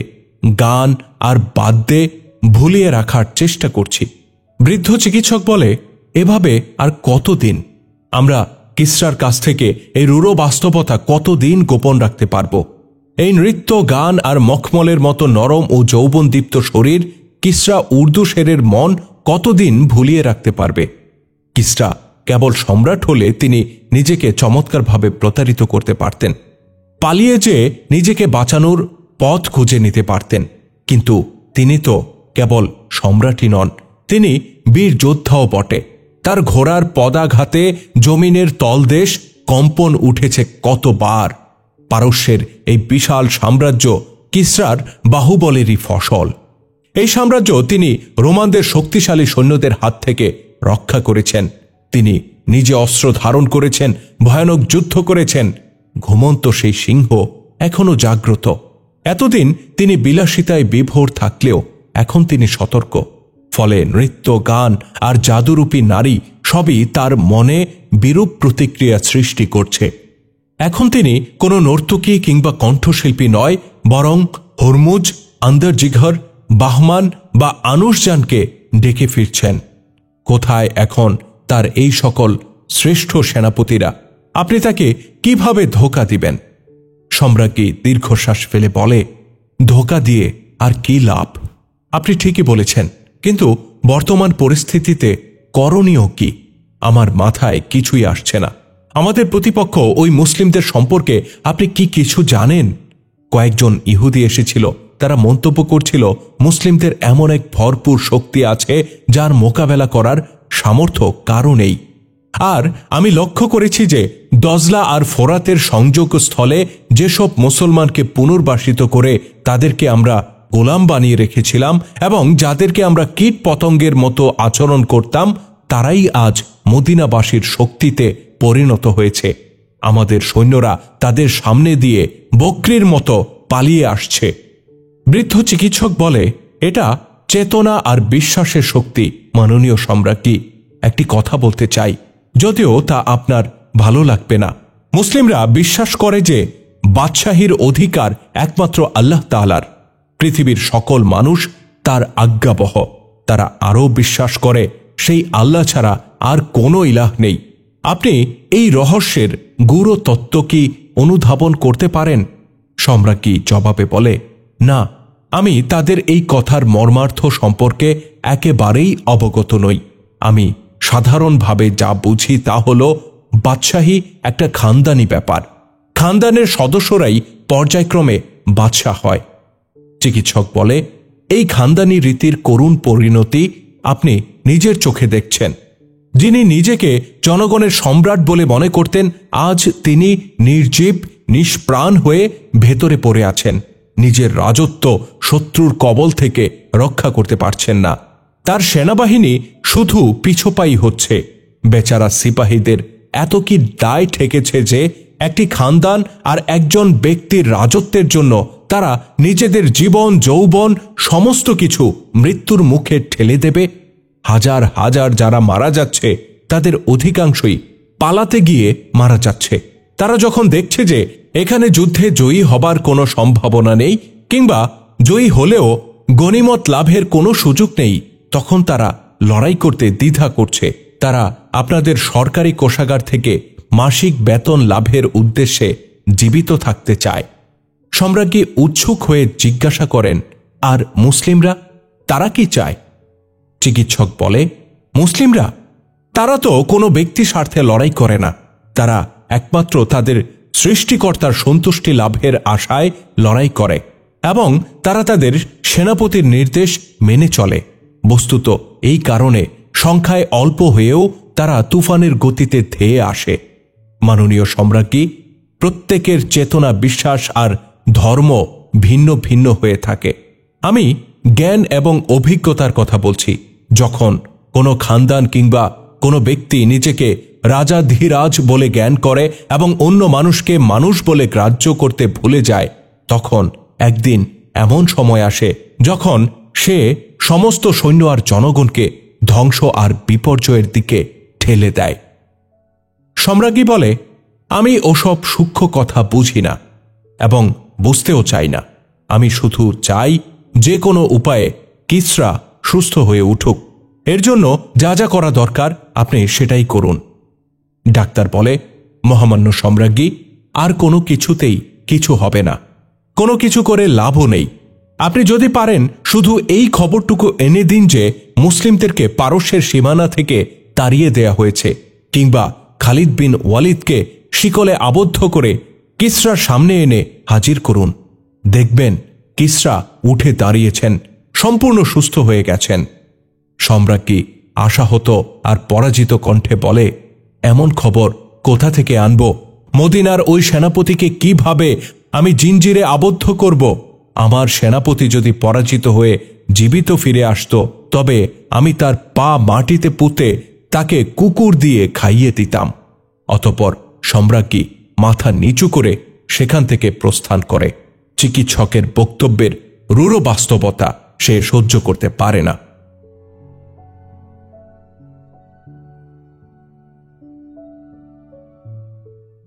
গান আর বাদ্যে ভুলিয়ে রাখার চেষ্টা করছি। বৃদ্ধ চিকিৎসক বলে, এভাবে আর কতদিন? আমরা কিসরার কাছ থেকে এই রূঢ় বাস্তবতা কতদিন গোপন রাখতে পারব? এই নৃত্য, গান আর মখমলের মতো নরম ও যৌবনদীপ্ত শরীর কিসরা উর্দু শেরের মন কতদিন ভুলিয়ে রাখতে পারবে? কিসরা কেবল সম্রাট হলে তিনি নিজেকে চমৎকারভাবে প্রতারিত করতে পারতেন, পালিয়ে যে নিজেকে বাঁচানোর পথ খুঁজে নিতে পারতেন। কিন্তু তিনি তো কেবল সম্রাটই নন, তিনি বীর যোদ্ধাও বটে। তার ঘোড়ার পদাঘাতে জমিনের তলদেশ কম্পন উঠেছে কতবার। পারস্যের এই বিশাল সাম্রাজ্য কিসরার বাহুবলেরই ফসল। এই সাম্রাজ্য তিনি রোমানদের শক্তিশালী সৈন্যদের হাত থেকে রক্ষা করেছেন। তিনি নিজে অস্ত্র ধারণ করেছেন, ভয়ানক যুদ্ধ করেছেন। ঘুমন্ত সেই সিংহ এখনো জাগ্রত। এতদিন তিনি বিলাসিতায় বিভোর থাকলেও এখন তিনি সতর্ক। ফলে নৃত্য, গান আর জাদুরূপী নারী সবই তার মনে বিরূপ প্রতিক্রিয়া সৃষ্টি করছে। এখন তিনি কোনো নর্তকী কিংবা কণ্ঠশিল্পী নয়, বরং হরমুজ, আন্দরজিঘর, বাহমান বা আনুশজানকে ডেকে ফিরছেন। কোথায় এখন তার এই সকল শ্রেষ্ঠ সেনাপতিরা? আপনি তাকে কিভাবে ধোঁকা দিবেন? সম্রাজ্ঞী দীর্ঘশ্বাস ফেলে বলে, ধোঁকা দিয়ে আর কি লাভ? আপনি ঠিকই বলেছেন, কিন্তু বর্তমান পরিস্থিতিতে করণীয় কি? আমার মাথায় কিছুই আসছে না। আমাদের প্রতিপক্ষ ওই মুসলিমদের সম্পর্কে আপনি কি কিছু জানেন? কয়েকজন ইহুদি এসেছিল, তারা মন্তব্য করছিল মুসলিমদের এমন এক ভরপুর শক্তি আছে যার মোকাবেলা করার সামর্থ্য কারও নেই। আর আমি লক্ষ্য করেছি যে দজলা আর ফোরাতের সংযোগ স্থলে যেসব মুসলমানকে পুনর্বাসিত করে তাদেরকে আমরা গোলাম বানিয়ে রেখেছিলাম এবং যাদেরকে আমরা কীট পতঙ্গের মতো আচরণ করতাম, তারাই আজ মদিনাবাসীর শক্তিতে পরিণত হয়েছে। আমাদের সৈন্যরা তাদের সামনে দিয়ে বকরির মতো পালিয়ে আসছে। বৃদ্ধ চিকিৎসক বলে, এটা চেতনা আর বিশ্বাসের শক্তি। মাননীয় সম্রাজ্ঞী, একটি কথা বলতে চাই, যদিও তা আপনার ভালো লাগবে না। মুসলিমরা বিশ্বাস করে যে বাদশাহীর অধিকার একমাত্র আল্লাহ তাআলার। পৃথিবীর সকল মানুষ তার আজ্ঞাবহ। তারা আরও বিশ্বাস করে সেই আল্লাহ ছাড়া আর কোনো ইলাহ নেই। আপনি এই রহস্যের গূঢ় তত্ত্ব কি অনুধাবন করতে পারেন? সম্রাজ্ঞী জবাবে বলে, না, আমি তাদের এই কথার মর্মার্থ সম্পর্কে একেবারেই অবগত নই। আমি সাধারণভাবে যা বুঝি তা হল বাদশাহী একটা খানদানি ব্যাপার। খানদানের সদস্যরাই পর্যায়ক্রমে বাদশাহ হয়। চিকিৎসক বলে, এই খানদানি রীতির করুণ পরিণতি আপনি নিজের চোখে দেখছেন। যিনি নিজেকে জনগণের সম্রাট বলে মনে করতেন, আজ তিনি নির্জীব নিষ্প্রাণ হয়ে ভেতরে পড়ে আছেন। নিজের রাজত্ব শত্রুর কবল থেকে রক্ষা করতে পারছেন না। তার সেনাবাহিনী শুধু পিছুপাই হচ্ছে। বেচারা সিপাহীদের এত কি দায় ঠেকেছে যে একটি খানদান আর একজন ব্যক্তির রাজত্বের জন্য তারা নিজেদের জীবন যৌবন সমস্ত কিছু মৃত্যুর মুখে ঠেলে দেবে? হাজার হাজার যারা মারা যাচ্ছে তাদের অধিকাংশই পালাতে গিয়ে মারা যাচ্ছে। তারা যখন দেখছে যে এখানে যুদ্ধে জয়ী হবার কোনো সম্ভাবনা নেই কিংবা জয়ী হলেও গনিমত লাভের কোনো সুযোগ নেই, তখন তারা লড়াই করতে দ্বিধা করছে। তারা আপনাদের সরকারি কোষাগার থেকে মাসিক বেতন লাভের উদ্দেশ্যে জীবিত থাকতে চায়। সম্রাজ্ঞী উৎসুক হয়ে জিজ্ঞাসা করেন, আর মুসলিমরা, তারা কি চায়? চিকিৎসক বলে, মুসলিমরা, তারা তো কোনো ব্যক্তি স্বার্থে লড়াই করে না। তারা একমাত্র তাদের সৃষ্টিকর্তার সন্তুষ্টি লাভের আশায় লড়াই করে এবং তারা তাদের সেনাপতির নির্দেশ মেনে চলে। বস্তুত এই কারণে সংখ্যায় অল্প হয়েও তারা তুফানের গতিতে ধেয়ে আসে। মাননীয় সম্রাজ্ঞী, প্রত্যেকের চেতনা, বিশ্বাস আর ধর্ম ভিন্ন ভিন্ন হয়ে থাকে। আমি জ্ঞান এবং অভিজ্ঞতার কথা বলছি। যখন কোনো খানদান কিংবা কোনো ব্যক্তি নিজেকে রাজাধিরাজ বলে জ্ঞান করে এবং অন্য মানুষকে মানুষ বলে গ্রাহ্য করতে ভুলে যায়, তখন একদিন এমন সময় আসে যখন সে সমস্ত সৈন্য আর জনগণকে ধ্বংস আর বিপর্যয়ের দিকে ঠেলে দেয়। সম্রাজ্ঞী বলে, আমি ওসব সূক্ষ্ম কথা বুঝি না এবং বুঝতেও চাই না। আমি শুধু চাই যে কোনো উপায়ে কিসরা সুস্থ হয়ে উঠুক। এর জন্য যা যা করা দরকার আপনি সেটাই করুন। ডাক্তার বলে, মহামান্য সম্রাজ্ঞী, আর কোনো কিছুতেই কিছু হবে না। কোনো কিছু করে লাভও নেই। আপনি যদি পারেন শুধু এই খবরটুকু এনে দিন যে মুসলিমদেরকে পারস্যের সীমানা থেকে তাড়িয়ে দেয়া হয়েছে, কিংবা খালিদ বিন ওয়ালিদকে শিকলে আবদ্ধ করে কিসরার সামনে এনে হাজির করুন। দেখবেন কিসরা উঠে দাঁড়িয়েছেন, সম্পূর্ণ সুস্থ হয়ে গেছেন। সম্রাজ্ঞী আশাহত আর পরাজিত কণ্ঠে বলে, এমন খবর কোথা থেকে আনব? মদিনার ওই সেনাপতিকে কিভাবে আমি জিঞ্জিরে আবদ্ধ করব? আমার সেনাপতি যদি পরাজিত হয়ে জীবিত ফিরে আসত, তবে আমি তার পা মাটিতে পুঁতে তাকে কুকুর দিয়ে খাইয়ে দিতাম। অতঃপর সম্রাজ্ঞী মাথা নিচু করে সেখান থেকে প্রস্থান করে। চিকিৎসকের বক্তব্যের রূঢ় বাস্তবতা সে সহ্য করতে পারে না।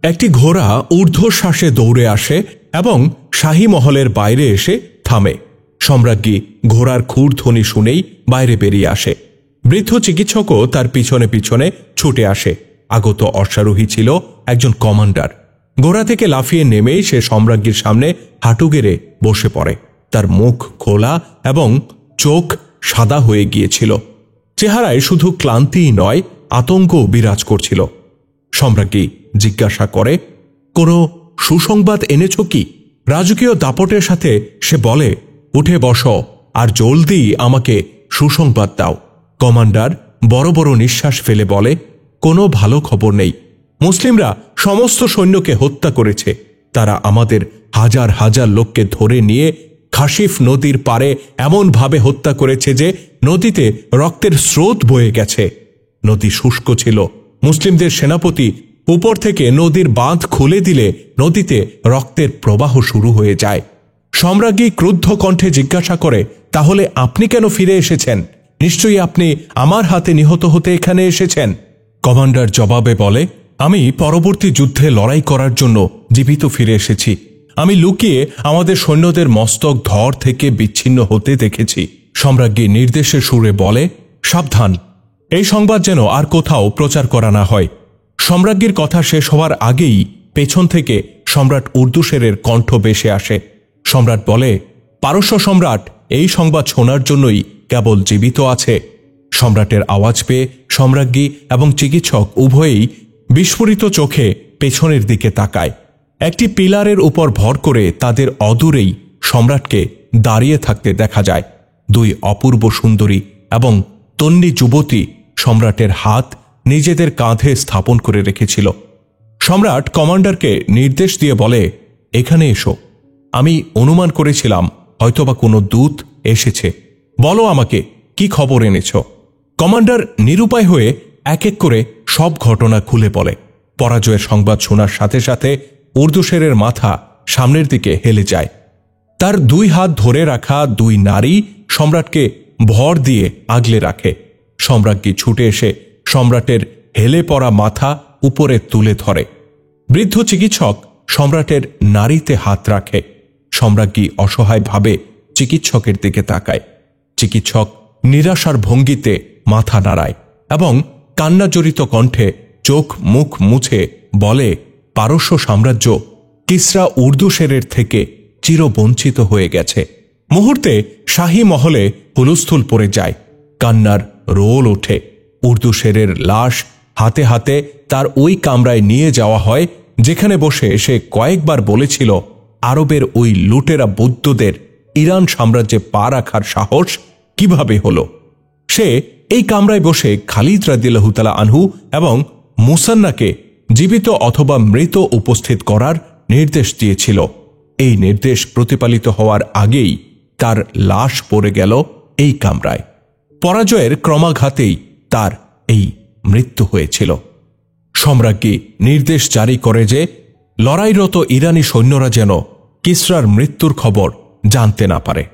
একটি ঘোড়া ঊর্ধ্বশ্বাসে দৌড়ে আসে এবং শাহী মহলের বাইরে এসে থামে। সম্রাজ্ঞী ঘোড়ার খুর ধ্বনি শুনেই বাইরে বেরিয়ে আসে। বৃদ্ধ চিকিৎসকও তার পিছনে পিছনে ছুটে আসে। আগত অশ্বারোহী ছিল একজন কমান্ডার। ঘোড়া থেকে লাফিয়ে নেমেই সে সম্রাজ্ঞীর সামনে হাঁটু গেড়ে বসে পড়ে। তার মুখ খোলা এবং চোখ সাদা হয়ে গিয়েছিল। চেহারায় শুধু ক্লান্তিই নয়, আতঙ্কও বিরাজ করছিল। সম্রাজ্ঞী জিজ্ঞাসা করে, কোনো সুসংবাদ এনেছ কি? রাজকীয় দাপটের সাথে সে বলে, উঠে বসো আর জলদি আমাকে সুসংবাদ দাও। কমান্ডার বড় বড় নিঃশ্বাস ফেলে বলে, কোনো ভালো খবর নেই। মুসলিমরা সমস্ত সৈন্যকে হত্যা করেছে। তারা আমাদের হাজার হাজার লোককে ধরে নিয়ে খাসিফ নদীর পারে এমনভাবে হত্যা করেছে যে নদীতে রক্তের স্রোত বয়ে গেছে। নদী শুষ্ক ছিল। মুসলিমদের সেনাপতি উপর থেকে নদীর বাঁধ খুলে দিলে নদীতে রক্তের প্রবাহ শুরু হয়ে যায়। সম্রাজ্ঞী ক্রুদ্ধ কণ্ঠে জিজ্ঞাসা করে, তাহলে আপনি কেন ফিরে এসেছেন? নিশ্চয়ই আপনি আমার হাতে নিহত হতে এখানে এসেছেন। কমান্ডার জবাবে বলে, আমি পরবর্তী যুদ্ধে লড়াই করার জন্য জীবিত ফিরে এসেছি। আমি লুকিয়ে আমাদের সৈন্যদের মস্তক ধর থেকে বিচ্ছিন্ন হতে দেখেছি। সম্রাজ্ঞী নির্দেশের সুরে বলে, সাবধান, এই সংবাদ যেন আর কোথাও প্রচার করা না হয়। সম্রাজ্ঞীর কথা শেষ হওয়ার আগেই পেছন থেকে সম্রাট উর্দুশেরের কণ্ঠ ভেসে আসে। সম্রাট বলে, পারস্য সম্রাট এই সংবাদ শোনার জন্যই কেবল জীবিত আছে। সম্রাটের আওয়াজ পেয়ে সম্রাজ্ঞী এবং চিকিৎসক উভয়েই বিস্ফোরিত চোখে পেছনের দিকে তাকায়। একটি পিলারের উপর ভর করে তাদের অদূরেই সম্রাটকে দাঁড়িয়ে থাকতে দেখা যায়। দুই অপূর্ব সুন্দরী এবং তন্বী যুবতী সম্রাটের হাত নিজেদের কাঁধে স্থাপন করে রেখেছিল। সম্রাট কমান্ডারকে নির্দেশ দিয়ে বলে, এখানে এসো। আমি অনুমান করেছিলাম হয়তোবা কোনো দূত এসেছে। বলো আমাকে কি খবর এনেছ। কমান্ডার নিরুপায় হয়ে এক এক করে সব ঘটনা খুলে বলে। পরাজয়ের সংবাদ শোনার সাথে সাথে উর্দুশেরের মাথা সামনের দিকে হেলে যায়। তার দুই হাত ধরে রাখা দুই নারী সম্রাটকে ভর দিয়ে আগলে রাখে। সম্রাজ্ঞী ছুটে এসে সম্রাটের হেলে পড়া মাথা উপরে তুলে ধরে। বৃদ্ধ চিকিৎসক সম্রাটের নাড়িতে হাত রাখে। সম্রাজ্ঞী অসহায়ভাবে চিকিৎসকের দিকে তাকায়। চিকিৎসক নিরাশার ভঙ্গিতে মাথা নাড়ায় এবং কান্নাজড়িত কণ্ঠে চোখ মুখ মুছে বলে, পারস্য সাম্রাজ্য কিসরা উর্দুশেরের থেকে চিরবঞ্চিত হয়ে গেছে। মুহূর্তে শাহী মহলে হুলস্থুল পড়ে যায়। কান্নার রোল ওঠে। উর্দুশেরের লাশ হাতে হাতে তার ওই কামরায় নিয়ে যাওয়া হয় যেখানে বসে সে কয়েকবার বলেছিল, আরবের ওই লুটেরা বৌদ্ধদের ইরান সাম্রাজ্যে পা রাখার সাহস কিভাবে হল। সে এই কামরায় বসে খালিদ রাদিয়াল্লাহু তাআলা আনহু এবং মুসান্নাকে জীবিত অথবা মৃত উপস্থিত করার নির্দেশ দিয়েছিল। এই নির্দেশ প্রতিপালিত হওয়ার আগেই তার লাশ পড়ে গেল এই কামরায়। পরাজয়ের ক্রমাঘাতেই তার এই মৃত্যু হয়েছিল। সম্রাজ্ঞী নির্দেশ জারি করে যে লড়াইরত ইরানি সৈন্যরা যেন কিসরার মৃত্যুর খবর জানতে না পারে।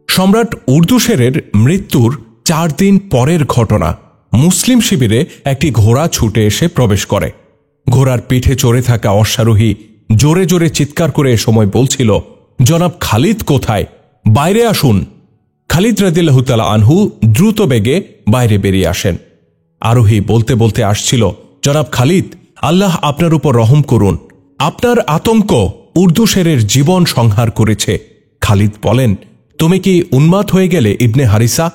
সম্রাট উর্দুশেরের মৃত্যুর 4 দিন পরের ঘটনা। মুসলিম শিবিরে একটি ঘোড়া ছুটে এসে প্রবেশ করে। ঘোড়ার পিঠে চড়ে থাকা অশ্বারোহী জোরে জোরে চিৎকার করে এ সময় বলছিল, জনাব খালিদ কোথায়? বাইরে আসুন। খালিদ রাদিয়াল্লাহু তাআলা আনহু দ্রুত বেগে বাইরে বেরিয়ে আসেন। আরোহী বলতে বলতে আসছিল, জনাব খালিদ, আল্লাহ আপনার উপর রহম করুন। আপনার আতঙ্ক উর্দুশেরের জীবন সংহার করেছে। খালিদ বলেন, তুমি কি উন্মাদ হয়ে গেলে ইবনে হারিসা?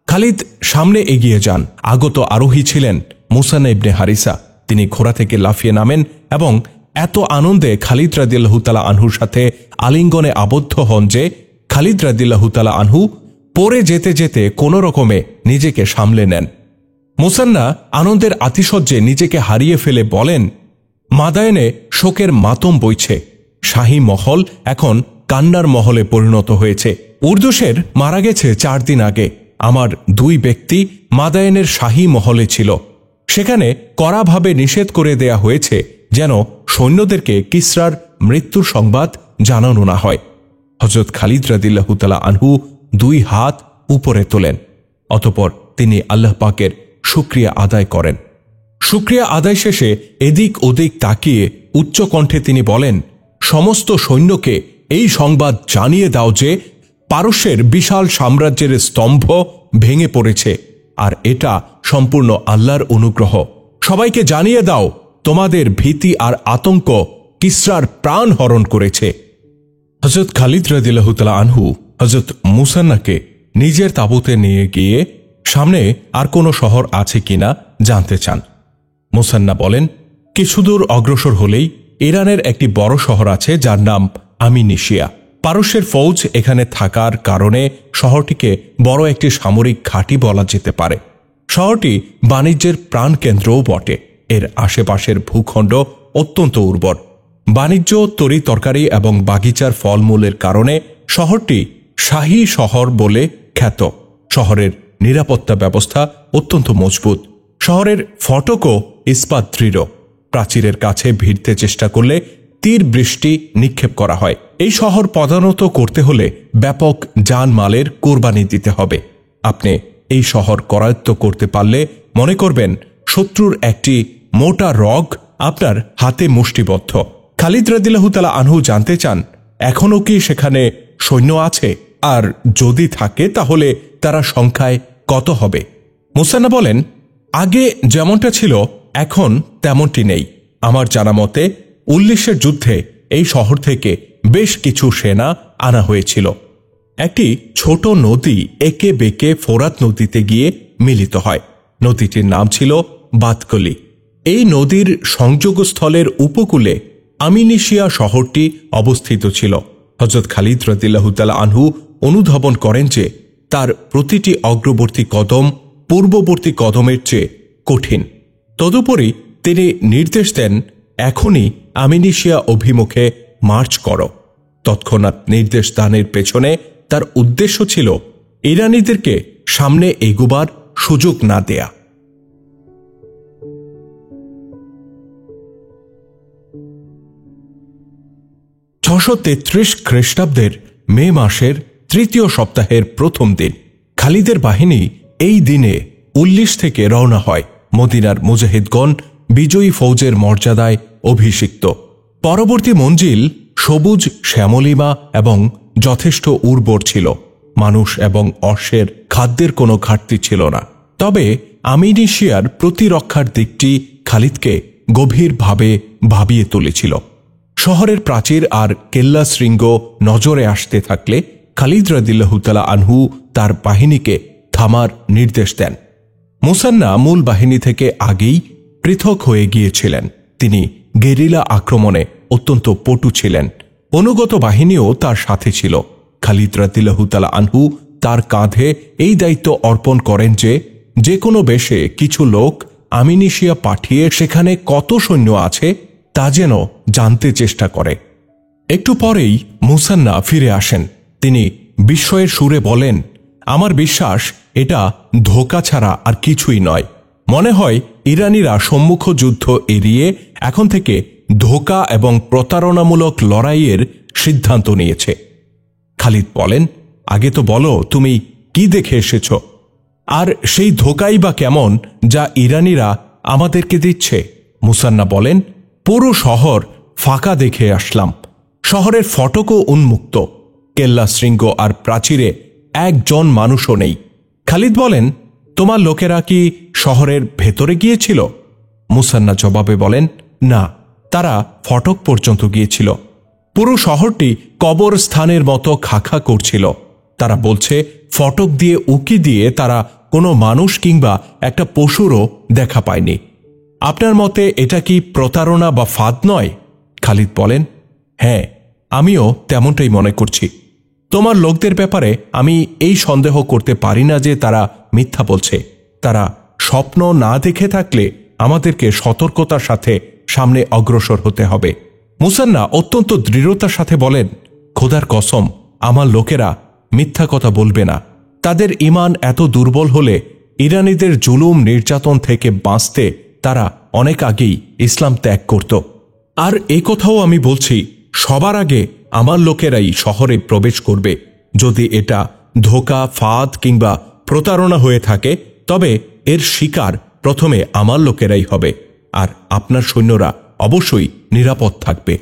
খালিদ সামনে এগিয়ে যান। আগত আরোহী ছিলেন মুসান্না ইবনে হারিসা। তিনি ঘোড়া থেকে লাফিয়ে নামেন এবং এত আনন্দে খালিদ রাদিয়াল্লাহু তাআলা আনহুর সাথে আলিঙ্গনে আবদ্ধ হন যে খালিদ রাদিয়াল্লাহু তাআলা আনহু পড়ে যেতে যেতে কোনো রকমে নিজেকে সামলে নেন। মুসান্না আনন্দের আতিশয্যে নিজেকে হারিয়ে ফেলে বলেন, মাদায়েনে শোকের মাতম বইছে। শাহী মহল এখন কান্নার মহলে পরিণত হয়েছে। উর্দুশের মারা গেছে 4 দিন আগে। আমার 2 ব্যক্তি মাদায়েনের শাহী মহলে ছিল। সেখানে কড়াভাবে নিষেধ করে দেয়া হয়েছে যেন সৈন্যদেরকে কিসরার মৃত্যুর সংবাদ জানানো না হয়। হযরত খালিদ রাদিয়াল্লাহু তাআলা আনহু 2 হাত উপরে তোলেন। অতঃপর তিনি আল্লাহ পাকের শুকরিয়া আদায় করেন। শুকরিয়া আদায় শেষে এদিক ওদিক তাকিয়ে উচ্চ কণ্ঠে তিনি বলেন, সমস্ত সৈন্যকে এই সংবাদ জানিয়ে দাও যে পারস্যের বিশাল সাম্রাজ্যের স্তম্ভ ভেঙে পড়েছে, আর এটা সম্পূর্ণ আল্লাহর অনুগ্রহ। সবাইকে জানিয়ে দাও, তোমাদের ভীতি আর আতঙ্ক কিসরার প্রাণ হরণ করেছে। হযরত খালিদ রাদিয়াল্লাহু তাআলা আনহু হযরত মুসান্নাকে নিজের তাঁবুতে নিয়ে গিয়ে সামনে আর কোনো শহর আছে কিনা জানতে চান। মুসান্না বলেন, কিছুদূর অগ্রসর হলেই ইরানের একটি বড় শহর আছে যার নাম আমিনিশিয়া। পারস্যের ফৌজ এখানে থাকার কারণে শহরটিকে বড় একটি সামরিক ঘাঁটি বলা যেতে পারে। শহরটি বাণিজ্যের প্রাণকেন্দ্রও বটে। এর আশেপাশের ভূখণ্ড অত্যন্ত উর্বর। বাণিজ্য, তরি তরকারি এবং বাগিচার ফলমূলের কারণে শহরটি শাহী শহর বলে খ্যাত। শহরের নিরাপত্তা ব্যবস্থা অত্যন্ত মজবুত। শহরের ফটকও ইস্পাত দৃঢ়। প্রাচীরের কাছে ভিড়তে চেষ্টা করলে তীর বৃষ্টি নিক্ষেপ করা হয়। এই শহর পদানত করতে হলে ব্যাপক জানমালের কোরবানি দিতে হবে। আপনি এই শহর করায়ত্ত করতে পারলে মনে করবেন শত্রুর একটি মোটা রগ আপনার হাতে মুষ্টিবদ্ধ। খালিদ রাদিয়াল্লাহু তাআলা আনহু জানতে চান, এখনও কি সেখানে সৈন্য আছে, আর যদি থাকে তাহলে তারা সংখ্যায় কত হবে? মুসান্না বলেন, আগে যেমনটা ছিল এখন তেমনটি নেই। আমার জানা মতে 19-এর যুদ্ধে এই শহর থেকে বেশ কিছু সেনা আনা হয়েছিল। একটি ছোট নদী একে বেঁকে ফোরাত নদীতে গিয়ে মিলিত হয়। নদীটির নাম ছিল বাতকলি। এই নদীর সংযোগস্থলের উপকূলে আমিনিশিয়া শহরটি অবস্থিত ছিল। হযরত খালিদ রাদিয়াল্লাহু তাআলা আনহু অনুধাবন করেন যে তার প্রতিটি অগ্রবর্তী কদম পূর্ববর্তী কদমের চেয়ে কঠিন। তদুপরি তিনি নির্দেশ দেন, এখনই আমিনিশিয়া অভিমুখে মার্চ করো। তৎক্ষণাৎ নির্দেশ দানের পেছনে তার উদ্দেশ্য ছিল ইরানীদেরকে সামনে এগোবার সুযোগ না দেয়া। 633 খ্রিস্টাব্দের মে মাসের 3য় সপ্তাহের প্রথম দিন খালিদের বাহিনী এই দিনে 19 থেকে রওনা হয়। মদিনার মুজাহিদগণ বিজয়ী ফৌজের মর্যাদায় অভিষিক্ত। পরবর্তী মঞ্জিল সবুজ শ্যামলিমা এবং যথেষ্ট উর্বর ছিল। মানুষ এবং অশ্বের খাদ্যের কোনো ঘাটতি ছিল না। তবে আমিনিশিয়ার প্রতিরক্ষার দিকটি খালিদকে গভীরভাবে ভাবিয়ে তুলেছিল। শহরের প্রাচীর আর কেল্লা শৃঙ্গ নজরে আসতে থাকলে খালিদ রাদিয়াল্লাহু তাআলা আনহু তার বাহিনীকে থামার নির্দেশ দেন। মুসান্না মূল বাহিনী থেকে আগেই পৃথক হয়ে গিয়েছিলেন। তিনি গেরিলা আক্রমণে অত্যন্ত পটু ছিলেন। অনুগত বাহিনীও তার সাথে ছিল। খালিদ রাদিয়াল্লাহু তাআলা আনহু তার কাঁধে এই দায়িত্ব অর্পণ করেন যে কোনো বেশে কিছু লোক আমিনিশিয়া পাঠিয়ে সেখানে কত সৈন্য আছে তা যেন জানতে চেষ্টা করে। একটু পরেই মুসান্না ফিরে আসেন। তিনি বিস্ময়ের সুরে বলেন, আমার বিশ্বাস এটা ধোঁকা ছাড়া আর কিছুই নয়। মনে হয় ইরানিরা সম্মুখ যুদ্ধ এড়িয়ে এখন থেকে ধোঁকা এবং প্রতারণামূলক লড়াইয়ের সিদ্ধান্ত নিয়েছে। খালিদ বলেন, আগে তো বলো তুমি কি দেখে এসেছ, আর সেই ধোঁকাই বা কেমন যা ইরানিরা আমাদেরকে দিচ্ছে? মুসান্না বলেন, পুরো শহর ফাঁকা দেখে আসলাম। শহরের ফটকও উন্মুক্ত। কেল্লা শৃঙ্গ আর প্রাচীরে একজন মানুষও নেই। খালিদ বলেন, তোমার লোকেরা কি শহরের ভেতরে গিয়েছিল? মুসান্না জবাবে বলেন, না, তারা ফটক পর্যন্ত গিয়েছিল। পুরো শহরটি কবরস্থানের মতো খাখা করছিল। তারা বলছে ফটক দিয়ে উকি দিয়ে তারা কোনো মানুষ কিংবা একটা পশুরও দেখা পায়নি। আপনার মতে এটা কি প্রতারণা বা ফাঁদ নয়? খালিদ বলেন, হ্যাঁ, আমিও তেমনটাই মনে করছি। তোমার লোকদের ব্যাপারে আমি এই সন্দেহ করতে পারি না যে তারা মিথ্যা বলছে। তারা স্বপ্ন না দেখে থাকলে আমাদেরকে সতর্কতার সাথে সামনে অগ্রসর হতে হবে। মুসান্না অত্যন্ত দৃঢ়তার সাথে বলেন, খোদার কসম, আমার লোকেরা মিথ্যা কথা বলবে না। তাদের ঈমান এত দুর্বল হলে ইরানীদের জুলুম নির্যাতন থেকে বাঁচতে তারা অনেক আগেই ইসলাম ত্যাগ করত। আর এই কথাও আমি বলছি, সবার আগে আমার লোকেরাই শহরে প্রবেশ করবে। যদি এটা ধোঁকা, ফাঁদ কিংবা প্রতারণা হয়ে থাকে তবে এর শিকার প্রথমে আমার লোকেরাই হবে, আর আপনার সৈন্যরা অবশ্যই নিরাপদ থাকবে।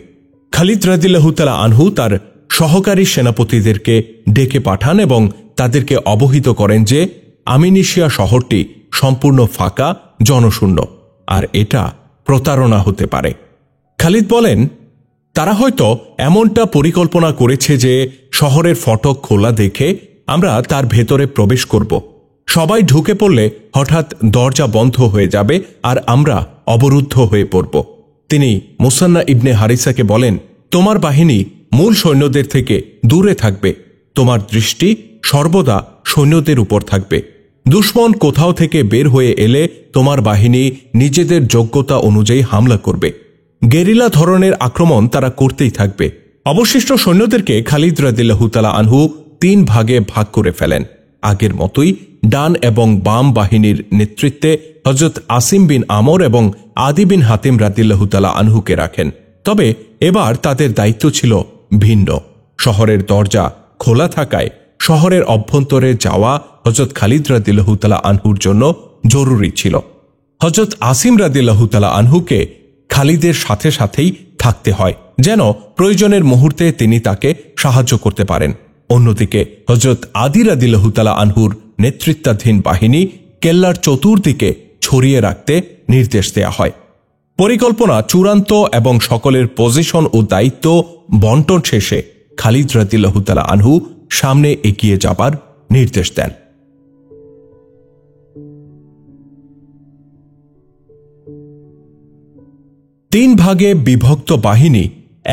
খালিদ রাদিয়াল্লাহু তাআলা আনহু তার সহকারী সেনাপতিদেরকে ডেকে পাঠান এবং তাদেরকে অবহিত করেন যে আমিনিশিয়া শহরটি সম্পূর্ণ ফাঁকা, জনশূন্য, আর এটা প্রতারণা হতে পারে। খালিদ বলেন, তারা হয়তো এমনটা পরিকল্পনা করেছে যে শহরের ফটক খোলা দেখে আমরা তার ভেতরে প্রবেশ করব। সবাই ঢুকে পড়লে হঠাৎ দরজা বন্ধ হয়ে যাবে আর আমরা অবরুদ্ধ হয়ে পড়ব। তিনি মুসান্না ইবনে হারিসাকে বলেন, তোমার বাহিনী মূল সৈন্যদের থেকে দূরে থাকবে। তোমার দৃষ্টি সর্বদা সৈন্যদের উপর থাকবে। দুশমন কোথাও থেকে বের হয়ে এলে তোমার বাহিনী নিজেদের যোগ্যতা অনুযায়ী হামলা করবে। গেরিলা ধরনের আক্রমণ তারা করতেই থাকবে। অবশিষ্ট সৈন্যদেরকে খালিদ রাদিয়াল্লাহু তাআলা আনহু 3 ভাগে ভাগ করে ফেলেন। আগের মতোই ডান এবং বাম বাহিনীর নেতৃত্বে হযরত আসিম বিন আমর এবং আদি বিন হাতিম রাদিয়াল্লাহু তাআলা আনহুকে রাখেন। তবে এবার তাদের দায়িত্ব ছিল ভিন্ন। শহরের দরজা খোলা থাকায় শহরের অভ্যন্তরে যাওয়া হযরত খালিদ রাদিয়াল্লাহু তাআলা আনহুর জন্য জরুরি ছিল। হযরত আসিম রাদিয়াল্লাহু তাআলা আনহুকে খালিদের সাথে সাথেই থাকতে হয়, যেন প্রয়োজনের মুহূর্তে তিনি তাকে সাহায্য করতে পারেন। অন্যদিকে হযরত আদি রাদিয়াল্লাহু তাআলা আনহুর নেতৃত্বাধীন বাহিনী কেল্লার চতুর্দিকে ছড়িয়ে রাখতে নির্দেশ দেয়া হয়। পরিকল্পনা চূড়ান্ত এবং সকলের পজিশন ও দায়িত্ব বন্টন শেষে খালিদ রাদিয়াল্লাহু তাআলা আনহু সামনে এগিয়ে যাবার নির্দেশ দেন। তিন ভাগে বিভক্ত বাহিনী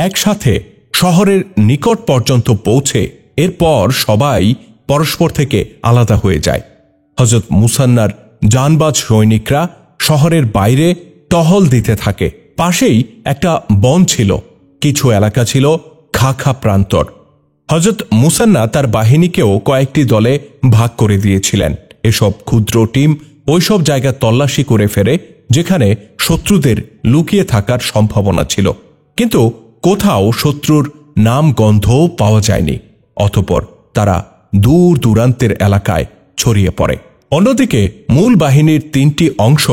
একসাথে শহরের নিকট পর্যন্ত পৌঁছে এরপর সবাই পরস্পর থেকে আলাদা হয়ে যায়। হযরত মুসান্নার জানবাজ সৈনিকরা শহরের বাইরে টহল দিতে থাকে। পাশেই একটা বন ছিল, কিছু এলাকা ছিল খাখা প্রান্তর। হযরত মুসান্না তার বাহিনীকেও কয়েকটি দলে ভাগ করে দিয়েছিলেন। এসব ক্ষুদ্র টিম ওইসব জায়গা তল্লাশি করে ফেরে যেখানে শত্রুদের লুকিয়ে থাকার সম্ভাবনা ছিল, কিন্তু কোথাও শত্রুর নাম গন্ধও পাওয়া যায়নি। অতঃপর তারা দূর দূরান্তের এলাকায় ছড়িয়ে পড়ে। অন্যদিকে মূল বাহিনীর তিনটি অংশ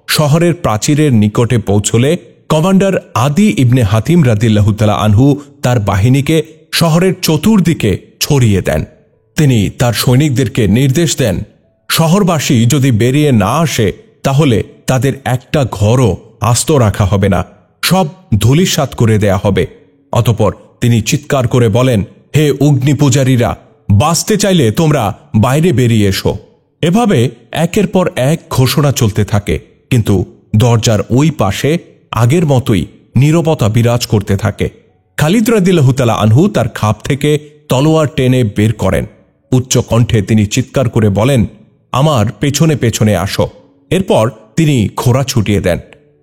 শহরের প্রাচীরের নিকটে পৌঁছলে কমান্ডার আদি ইবনে হাতিম রাদিয়াল্লাহু তাআলা আনহু তার বাহিনীকে শহরের চতুর্দিকে ছড়িয়ে দেন। তিনি তার সৈনিকদেরকে নির্দেশ দেন, শহরবাসী যদি বেরিয়ে না আসে তাহলে তাদের একটা ঘরও আস্ত রাখা হবে না, সব ধূলিসাৎ করে দেয়া হবে। অতঃপর তিনি চিৎকার করে বলেন, হে অগ্নি পূজারীরা, বাঁচতে চাইলে তোমরা বাইরে বেরিয়ে এসো। এভাবে একের পর এক ঘোষণা চলতে থাকে, কিন্তু দরজার ওই পাশে আগের মতোই নীরবতা বিরাজ করতে থাকে। খালিদ রাদিয়াল্লাহু তাআলা আনহু তার খাপ থেকে তলোয়ার টেনে বের করেন। উচ্চ কণ্ঠে তিনি চিৎকার করে বলেন, আমার পেছনে পেছনে আসো। এরপর তিনি ঘোড়া ছুটিয়ে দেন।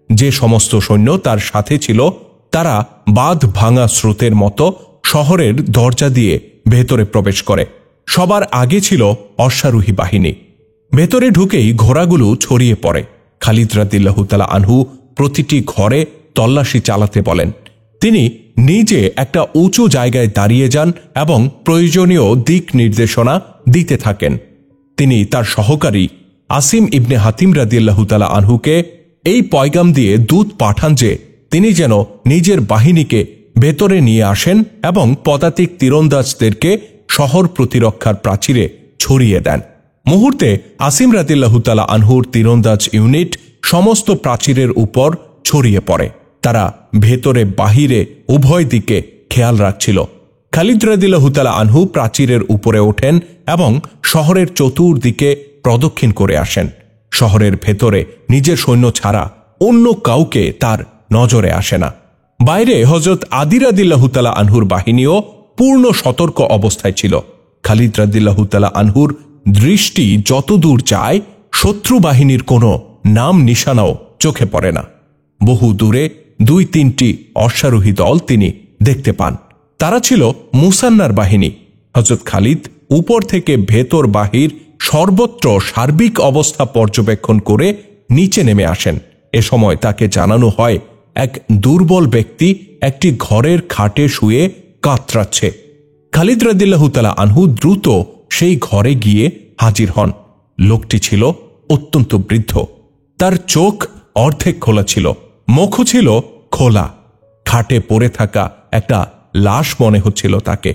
যে সমস্ত সৈন্য তার সাথে ছিল তারা বাঁধ ভাঙা স্রোতের মতো শহরের দরজা দিয়ে ভেতরে প্রবেশ করে। সবার আগে ছিল অশ্বারোহী বাহিনী। ভেতরে ঢুকেই ঘোড়াগুলো ছড়িয়ে পড়ে। খালিদ রাদিয়াল্লাহু তাআলা আনহু প্রতিটি ঘরে তল্লাশি চালাতে বলেন। তিনি নিজে একটা উঁচু জায়গায় দাঁড়িয়ে যান এবং প্রয়োজনীয় দিক নির্দেশনা দিতে থাকেন। তিনি তার সহকারী আসিম ইবনে হাতিম রাদিয়াল্লাহু তাআলা আনহুকে এই পয়গাম দিয়ে দূত পাঠান যে তিনি যেন নিজের বাহিনীকে ভেতরে নিয়ে আসেন এবং পদাতিক তীরন্দাজদেরকে শহর প্রতিরক্ষার প্রাচীরে ছড়িয়ে দেন। মুহূর্তে আসিম রাদিয়াল্লাহু তাআলা আনহুর তীরন্দাজ ইউনিট সমস্ত প্রাচীরের উপর ছড়িয়ে পড়ে। তারা ভেতরে বাহিরে উভয় দিকে খেয়াল রাখছিল। খালিদ রাদিয়াল্লাহু তাআলা আনহু প্রাচীরের উপরে ওঠেন এবং শহরের চতুর্দিকে প্রদক্ষিণ করে আসেন। শহরের ভেতরে নিজের সৈন্য ছাড়া অন্য কাউকে তার নজরে আসে না। বাইরে হযরত আদি রাদিয়াল্লাহু তাআলা আনহুর বাহিনীও পূর্ণ সতর্ক অবস্থায় ছিল। খালিদ রাদিয়াল্লাহু তাআলা আনহুর দৃষ্টি যতদূর যায় শত্রু বাহিনীর কোনো নাম নিশানাও চোখে পড়ে না। বহু দূরে দুই তিনটি অশ্বারোহী দল তিনি দেখতে পান। তারা ছিল মুসান্নার বাহিনী। হযরত খালিদ উপর থেকে ভেতর বাহির সর্বত্র সার্বিক অবস্থা পর্যবেক্ষণ করে নিচে নেমে আসেন। এ সময় তাকে জানানো হয় এক দুর্বল ব্যক্তি একটি ঘরের খাটে শুয়ে কাতরাচ্ছে। খালিদ রাদিয়াল্লাহু তাআলা আনহু দ্রুত সেই ঘরে গিয়ে হাজির হন। লোকটি ছিল অত্যন্ত বৃদ্ধ। তার চোখ অর্ধেক খোলা ছিল, মুখও ছিল খোলা। খাটে পড়ে থাকা একটা লাশ মনে হচ্ছিল তাকে।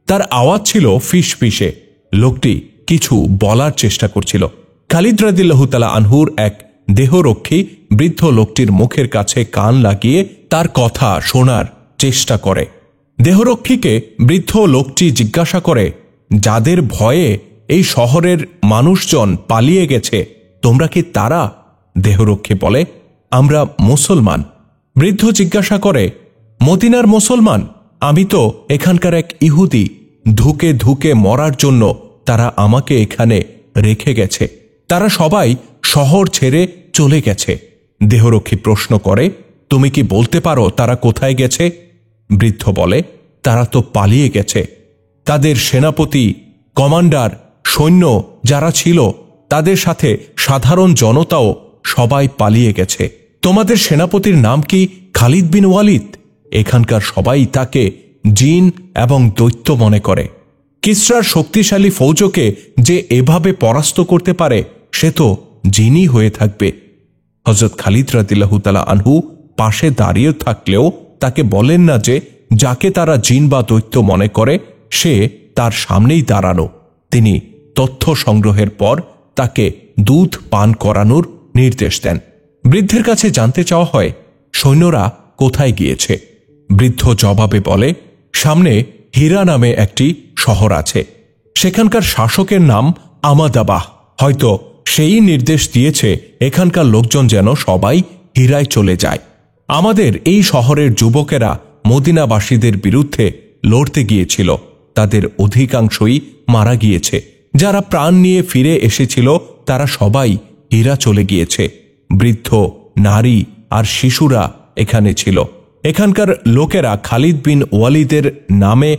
তার আওয়াজ ছিল ফিসফিসে। লোকটি কিছু বলার চেষ্টা করছিল। খালিদ রাদিয়াল্লাহু তাআলা আনহুর এক দেহরক্ষী বৃদ্ধ লোকটির মুখের কাছে কান লাগিয়ে তার কথা শোনার চেষ্টা করে। দেহরক্ষীকে বৃদ্ধ লোকটি জিজ্ঞাসা করে, যাদের ভয়ে এই শহরের মানুষজন পালিয়ে গেছে তোমরা কি তারা? দেহরক্ষী বলে, আমরা মুসলমান। বৃদ্ধ জিজ্ঞাসা করে, মদিনার মুসলমান? আমি তো এখানকার এক ইহুদি। ধুকে ধুকে মরার জন্য তারা আমাকে এখানে রেখে গেছে। তারা সবাই শহর ছেড়ে চলে গেছে। দেহরক্ষী প্রশ্ন করে, তুমি কি বলতে পারো তারা কোথায় গেছে? বৃদ্ধ বলে, তারা তো পালিয়ে গেছে। তাদের সেনাপতি, কমান্ডার, সৈন্য যারা ছিল তাদের সাথে সাধারণ জনতাও সবাই পালিয়ে গেছে। তোমাদের সেনাপতির নাম কি খালিদ বিন ওয়ালিদ? এখানকার সবাই তাকে জিন এবং দৈত্য মনে করে। কিসরার শক্তিশালী ফৌজকে যে এভাবে পরাস্ত করতে পারে সে তো জিনি হয়ে থাকবে। হযরত খালিদ রাদিয়াল্লাহু তাআলা আনহু পাশে দাঁড়িয়ে থাকলেও তাকে বলেন না যে যাকে তারা জিন বা দৈত্য মনে করে সে তার সামনেই দাঁড়ানো। তিনি তথ্য সংগ্রহের পর তাকে দুধ পান করানোর নির্দেশ দেন। বৃদ্ধের কাছে জানতে চাওয়া হয় সৈন্যরা কোথায় গিয়েছে। বৃদ্ধ জবাবে বলে, সামনে হীরা নামে একটি শহর আছে, সেখানকার শাসকের নাম আমাদাবাহ। হয়তো সেই নির্দেশ দিয়েছে এখানকার লোকজন যেন সবাই হীরায় চলে যায়। আমাদের এই শহরের যুবকেরা মদিনাবাসীদের বিরুদ্ধে লড়তে গিয়েছিল, তাদের অধিকাংশই মারা গিয়েছে। যারা প্রাণ নিয়ে ফিরে এসেছিল তারা সবাই হীরা চলে গিয়েছে। বৃদ্ধ, নারী আর শিশুরা এখানে ছিল। এখানকার লোকেরা খালিদ বিন ওয়ালিদের নামে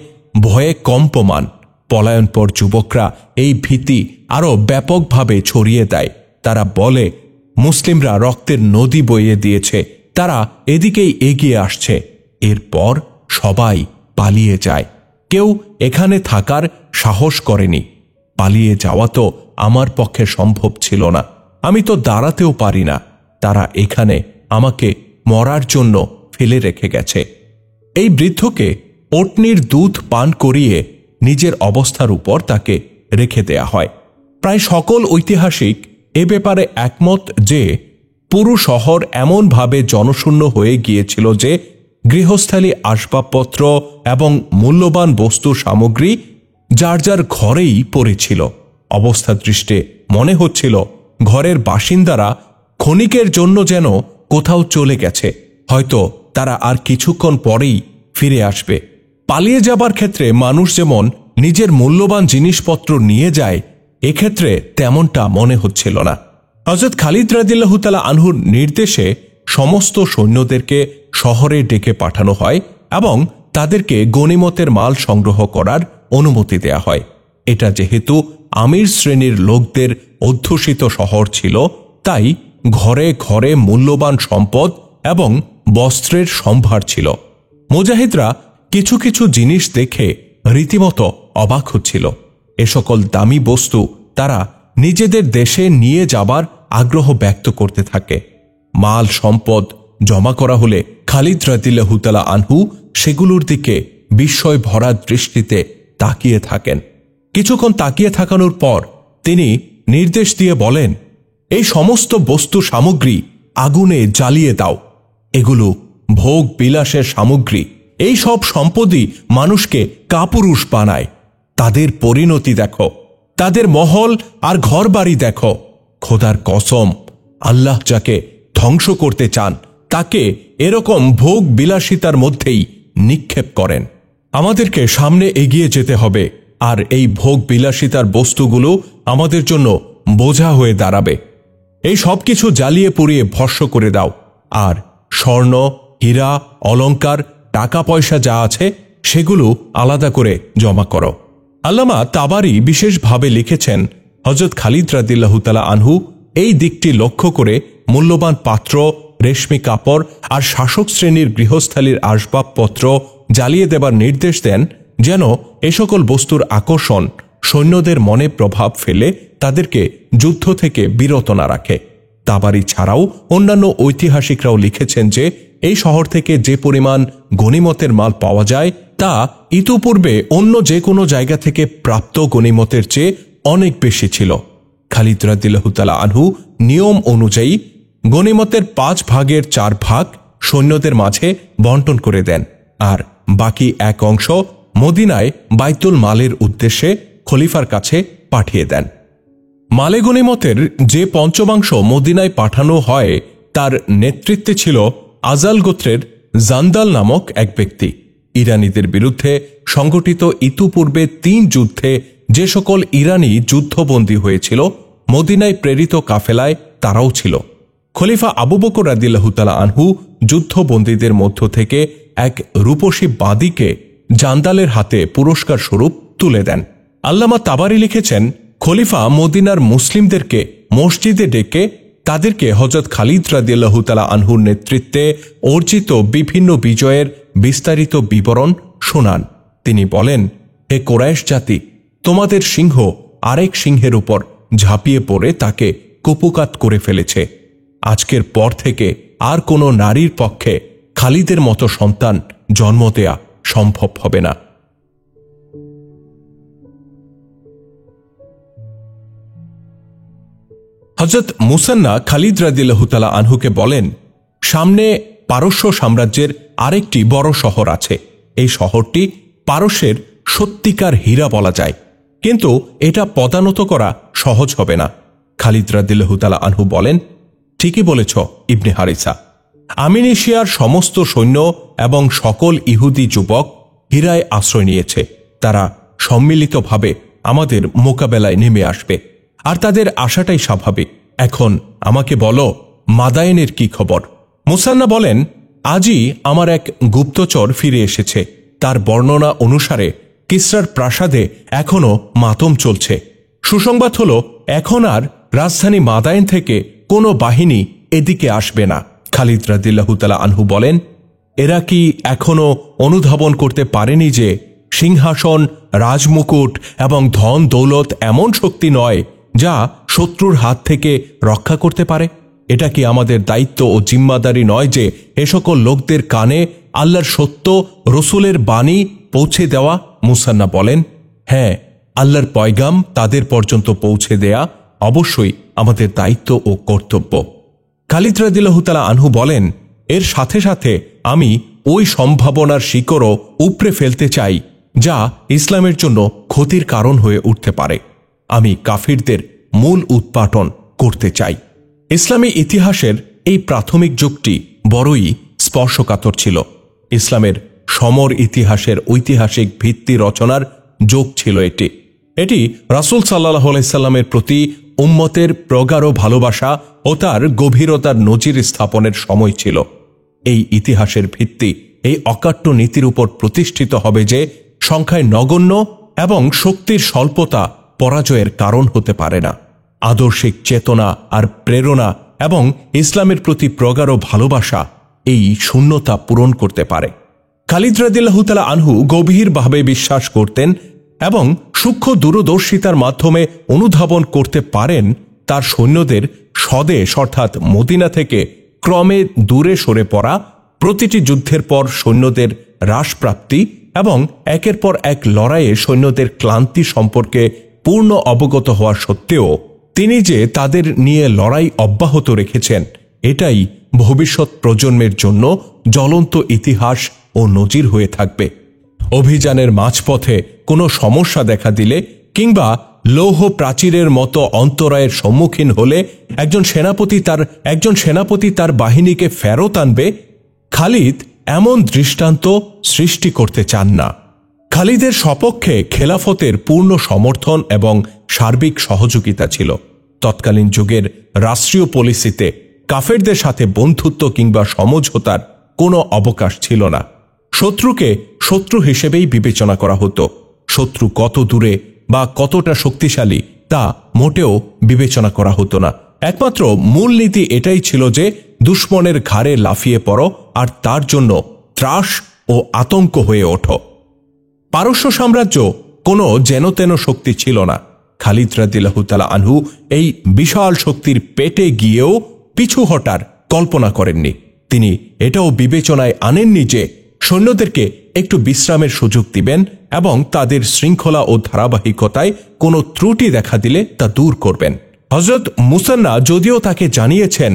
ভয়ে কম্পমান। পলায়নপর যুবকরা এই ভীতি আরও ব্যাপকভাবে ছড়িয়ে দেয়। তারা বলে, মুসলিমরা রক্তের নদী বইয়ে দিয়েছে, তারা এদিকেই এগিয়ে আসছে। এরপর সবাই পালিয়ে যায়। কেউ এখানে থাকার সাহস করেনি। পালিয়ে যাওয়া তো আমার পক্ষে সম্ভব ছিল না, আমি তো দাঁড়াতেও পারি না। তারা এখানে আমাকে মরার জন্য ফেলে রেখে গেছে। এই বৃদ্ধকে ওটনির দুধ পান করিয়ে নিজের অবস্থার উপর তাকে রেখে দেয়া হয়। প্রায় সকল ঐতিহাসিক এ ব্যাপারে একমত যে পুরো শহর এমনভাবে জনশূন্য হয়ে গিয়েছিল যে গৃহস্থালী আসবাবপত্র এবং মূল্যবান বস্তু সামগ্রী যার যার ঘরেই পড়েছিল। অবস্থা দৃষ্টে মনে হচ্ছিল ঘরের বাসিন্দারা ক্ষণিকের জন্য যেন কোথাও চলে গেছে, হয়তো তারা আর কিছুক্ষণ পরেই ফিরে আসবে। পালিয়ে যাবার ক্ষেত্রে মানুষ যেমন নিজের মূল্যবান জিনিসপত্র নিয়ে যায়, এক্ষেত্রে তেমনটা মনে হচ্ছিল না। হযরত খালিদ রাদিয়াল্লাহু তাআলা আনহুর নির্দেশে সমস্ত সৈন্যদেরকে শহরে ডেকে পাঠানো হয় এবং তাদেরকে গনিমতের মাল সংগ্রহ করার অনুমতি দেয়া হয়। এটা যেহেতু আমির শ্রেণীর লোকদের অধ্যুষিত শহর ছিল, তাই ঘরে ঘরে মূল্যবান সম্পদ এবং বস্ত্রের সম্ভার ছিল। মুজাহিদরা কিছু কিছু জিনিস দেখে রীতিমতো অবাক হচ্ছিল। এ সকল দামি বস্তু তারা নিজেদের দেশে নিয়ে যাবার আগ্রহ ব্যক্ত করতে থাকে। মাল সম্পদ জমা করা হলে খালিদ রাদিয়াল্লাহু তাআলা আনহু সেগুলোর দিকে বিস্ময় ভরা দৃষ্টিতে তাকিয়ে থাকেন। কিছুক্ষণ তাকিয়ে থাকানোর পর তিনি নির্দেশ দিয়ে বলেন, এই সমস্ত বস্তু সামগ্রী আগুনে জ্বালিয়ে দাও। এগুলো ভোগ বিলাসের সামগ্রী। এই সব সম্পদই মানুষকে কাপুরুষ বানায়। তাদের পরিণতি দেখো, তাদের মহল আর ঘরবাড়ি দেখো। খোদার কসম, আল্লাহ যাকে ধ্বংস করতে চান তাকে এরকম ভোগ বিলাসিতার মধ্যেই নিক্ষেপ করেন। আমাদেরকে সামনে এগিয়ে যেতে হবে, আর এই ভোগ বিলাসিতার বস্তুগুলো আমাদের জন্য বোঝা হয়ে দাঁড়াবে। এই সব কিছু জ্বালিয়ে পুড়িয়ে ভস্ম করে দাও, আর স্বর্ণ, হীরা, অলংকার, টাকা পয়সা যা আছে সেগুলো আলাদা করে জমা করো। আল্লামা তাবারি বিশেষভাবে লিখেছেন, হযরত খালিদ রাদিয়াল্লাহু তাআলা আনহু এই দিকটি লক্ষ্য করে মূল্যবান পাত্র, রেশমি কাপড় আর শাসক শ্রেণীর গৃহস্থালীর আসবাবপত্র জ্বালিয়ে দেবার নির্দেশ দেন, যেন এ সকল বস্তুর আকর্ষণ সৈন্যদের মনে প্রভাব ফেলে তাদেরকে যুদ্ধ থেকে বিরত না রাখে। তাবারি ছাড়াও অন্যান্য ঐতিহাসিকরাও লিখেছেন যে এই শহর থেকে যে পরিমাণ গনিমতের মাল পাওয়া যায় তা ইতোপূর্বে অন্য যে কোনো জায়গা থেকে প্রাপ্ত গনিমতের চেয়ে অনেক বেশি ছিল। খালিদ রাদিয়াল্লাহু তাআলা আনহু নিয়ম অনুযায়ী গনিমতের 5 ভাগের 4 ভাগ সৈন্যদের মাঝে বন্টন করে দেন, আর বাকি এক অংশ মদিনায় বাইতুল মালের উদ্দেশ্যে খলিফার কাছে পাঠিয়ে দেন। মালে গনিমতের যে পঞ্চমাংশ মদিনায় পাঠানো হয় তার নেতৃত্বে ছিল আজাল গোত্রের জান্দাল নামক এক ব্যক্তি। ইরানীদের বিরুদ্ধে সংগঠিত ইতিপূর্বে 3 যুদ্ধে যে সকল ইরানি যুদ্ধবন্দী হয়েছিল, মদিনায় প্রেরিত কাফেলায় তারাও ছিল। খলিফা আবু বকর রাদিয়াল্লাহু তাআলা আনহু যুদ্ধবন্দীদের মধ্য থেকে এক রূপসী বাদীকে জান্দালের হাতে পুরস্কার স্বরূপ তুলে দেন। আল্লামা তাবারি লিখেছেন, খলিফা মদিনার মুসলিমদেরকে মসজিদে ডেকে তাদেরকে হযরত খালিদ রাদিয়াল্লাহু তাআলা আনহুর নেতৃত্বে অর্জিত বিভিন্ন বিজয়ের বিস্তারিত বিবরণ শোনান। তিনি বলেন, হে কুরাইশ জাতি, তোমাদের সিংহ আরেক সিংহের উপর ঝাঁপিয়ে পড়ে তাকে কুপকাত করে ফেলেছে। আজকের পর থেকে আর কোনো নারীর পক্ষে খালিদের মতো সন্তান জন্ম দেয়া সম্ভব হবে না। হযরত মুসান্না খালিদ রাদিয়াল্লাহু তাআলা আনহুকে বলেন, সামনে পারস্য সাম্রাজ্যের আরেকটি বড় শহর আছে। এই শহরটি পারস্যের সত্যিকার হীরা বলা যায়, কিন্তু এটা পদানত করা সহজ হবে না। খালিদ রাদিয়াল্লাহু তাআলা আনহু বলেন, ঠিকই বলেছ ইবনে হারিসা। আমিনিশিয়ার সমস্ত সৈন্য এবং সকল ইহুদি যুবক হীরায় আশ্রয় নিয়েছে। তারা সম্মিলিতভাবে আমাদের মোকাবেলায় নেমে আসবে, আর তাদের আশাটাই স্বাভাবিক। এখন আমাকে বলো, মাদায়েনের কি খবর? মুসান্না বলেন, আজই আমার এক গুপ্তচর ফিরে এসেছে। তার বর্ণনা অনুসারে কিসরার প্রাসাদে এখনো মাতম চলছে। সুসংবাদ হল, এখন আর রাজধানী মাদায়েন থেকে কোনো বাহিনী এদিকে আসবে না। খালিদ রাদিয়াল্লাহু তাআলা আনহু বলেন, এরা কি এখনো অনুধাবন করতে পারেনি যে সিংহাসন, রাজমুকুট এবং ধন দৌলত এমন শক্তি নয় যা শত্রুর হাত থেকে রক্ষা করতে পারে? এটা কি আমাদের দায়িত্ব ও জিম্মাদারি নয় যে এ সকল লোকদের কানে আল্লাহর সত্য রসুলের বাণী পৌঁছে দেওয়া? মুসান্না বলেন, হ্যাঁ, আল্লাহর পয়গাম তাদের পর্যন্ত পৌঁছে দেয়া অবশ্যই আমাদের দায়িত্ব ও কর্তব্য। খালিদ রাদিয়াল্লাহু তাআলা আনহু বলেন, এর সাথে সাথে আমি ওই সম্ভাবনার শিকড়ও উপড়ে ফেলতে চাই যা ইসলামের জন্য ক্ষতির কারণ হয়ে উঠতে পারে। আমি কাফিরদের মূল উৎপাটন করতে চাই। ইসলামী ইতিহাসের এই প্রাথমিক যুগটি বড়ই স্পর্শকাতর ছিল। ইসলামের সমর ইতিহাসের ঐতিহাসিক ভিত্তি রচনার যুগ ছিল এটি। এটি রাসূল সাল্লাল্লাহু আলাইহি সাল্লামের প্রতি উম্মতের প্রগাঢ় ভালোবাসা ও তার গভীরতার নজির স্থাপনের সময় ছিল। এই ইতিহাসের ভিত্তি এই অকাট্য নীতির উপর প্রতিষ্ঠিত হবে যে সংখ্যায় নগণ্য এবং শক্তির স্বল্পতা পরাজয়ের কারণ হতে পারে না। আদর্শিক চেতনা আর প্রেরণা এবং ইসলামের প্রতি প্রগাঢ় ভালোবাসা এই শূন্যতা পূরণ করতে পারে। খালিদ রাদিয়াল্লাহু তাআলা আনহু গভীরভাবে বিশ্বাস করতেন এবং সূক্ষ্ম দূরদর্শিতার মাধ্যমে অনুধাবন করতে পারেন তার সৈন্যদের স্বদেশ অর্থাৎ মদিনা থেকে ক্রমে দূরে সরে পড়া, প্রতিটি যুদ্ধের পর সৈন্যদের হ্রাসপ্রাপ্তি এবং একের পর এক লড়াইয়ে সৈন্যদের ক্লান্তি সম্পর্কে পূর্ণ অবগত হওয়া সত্ত্বেও তিনি যে তাদের নিয়ে লড়াই অব্যাহত রেখেছেন, এটাই ভবিষ্যৎ প্রজন্মের জন্য জ্বলন্ত ইতিহাস ও নজির হয়ে থাকবে। অভিযানের মাঝপথে কোনো সমস্যা দেখা দিলে কিংবা লৌহ প্রাচীরের মতো অন্তরায়ের সম্মুখীন হলে একজন সেনাপতি তার বাহিনীকে ফেরত আনবে, খালিদ এমন দৃষ্টান্ত সৃষ্টি করতে চান না। খালিদের সপক্ষে খেলাফতের পূর্ণ সমর্থন এবং সার্বিক সহযোগিতা ছিল। তৎকালীন যুগের রাষ্ট্রীয় পলিসিতে কাফেরদের সাথে বন্ধুত্ব কিংবা সমঝোতার কোনো অবকাশ ছিল না। শত্রুকে শত্রু হিসেবেই বিবেচনা করা হতো। শত্রু কত দূরে বা কতটা শক্তিশালী তা মোটেও বিবেচনা করা হতো না। একমাত্র মূলনীতি এটাই ছিল যে দুশমনের ঘাড়ে লাফিয়ে পড়ো আর তার জন্য ত্রাস ও আতঙ্ক হয়ে ওঠো। পারস্য সাম্রাজ্য কোনো যেনতেন শক্তি ছিল না। খালিদ রাদিয়াল্লাহু তাআলা আনহু এই বিশাল শক্তির পেটে গিয়েও পিছু হটার কল্পনা করেননি। তিনি এটাও বিবেচনায় আনেননি যে সৈন্যদেরকে একটু বিশ্রামের সুযোগ দিবেন এবং তাদের শৃঙ্খলা ও ধারাবাহিকতায় কোনো ত্রুটি দেখা দিলে তা দূর করবেন। হযরত মুসান্না যদিও তাকে জানিয়েছেন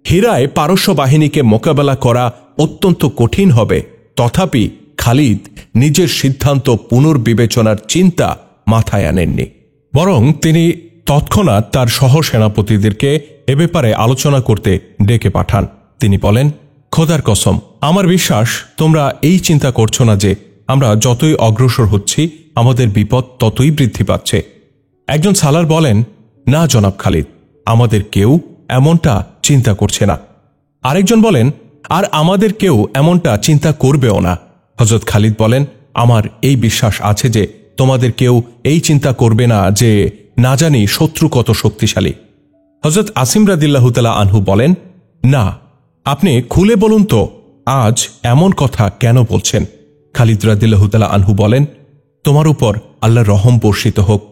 হীরায় পারস্য বাহিনীকে মোকাবেলা করা অত্যন্ত কঠিন হবে, তথাপি খালিদ নিজের সিদ্ধান্ত পুনর্বিবেচনার চিন্তা মাথায় আনেননি। বরং তিনি তৎক্ষণাৎ তার সহসেনাপতিদেরকে এ ব্যাপারে আলোচনা করতে ডেকে পাঠান। তিনি বলেন, খোদার কসম, আমার বিশ্বাস তোমরা এই চিন্তা করছো না যে আমরা যতই অগ্রসর হচ্ছি আমাদের বিপদ ততই বৃদ্ধি পাচ্ছে। একজন সালার বলেন, না জনাব খালিদ, আমাদের কেউ এমনটা চিন্তা করছে না। আরেকজন বলেন, আর আমাদের কেউ এমনটা চিন্তা করবেও না। হযরত খালিদ বলেন, আমার এই বিশ্বাস আছে যে তোমাদের কেউ এই চিন্তা করবে না যে না জানি শত্রু কত শক্তিশালী। হযরত আসিম রাদিয়াল্লাহু তাআলা আনহু বলেন, না, আপনি খুলে বলুন তো আজ এমন কথা কেন বলছেন? খালিদ রাদিয়াল্লাহু তাআলা আনহু বলেন, তোমার উপর আল্লাহর রহম বর্ষিত হোক।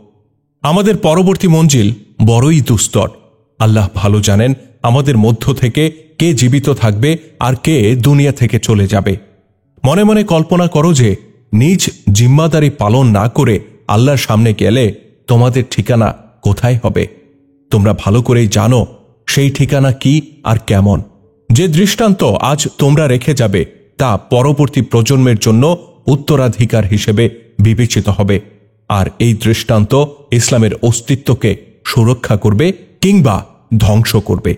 আমাদের পরবর্তী মঞ্জিল বড়ই দুস্তর। আল্লাহ ভালো জানেন আমাদের মধ্য থেকে কে জীবিত থাকবে আর কে দুনিয়া থেকে চলে যাবে। মনে মনে কল্পনা করো যে নিজ জিম্মাদারি পালন না করে আল্লাহর সামনে গেলে তোমাদের ঠিকানা কোথায় হবে। তোমরা ভালো করেই জানো সেই ঠিকানা কি আর কেমন। যে দৃষ্টান্ত আজ তোমরা রেখে যাবে তা পরবর্তী প্রজন্মের জন্য উত্তরাধিকার হিসেবে বিবেচিত হবে। আর এই দৃষ্টান্ত ইসলামের অস্তিত্বকে সুরক্ষা করবে কিংবা ধ্বংস করবে।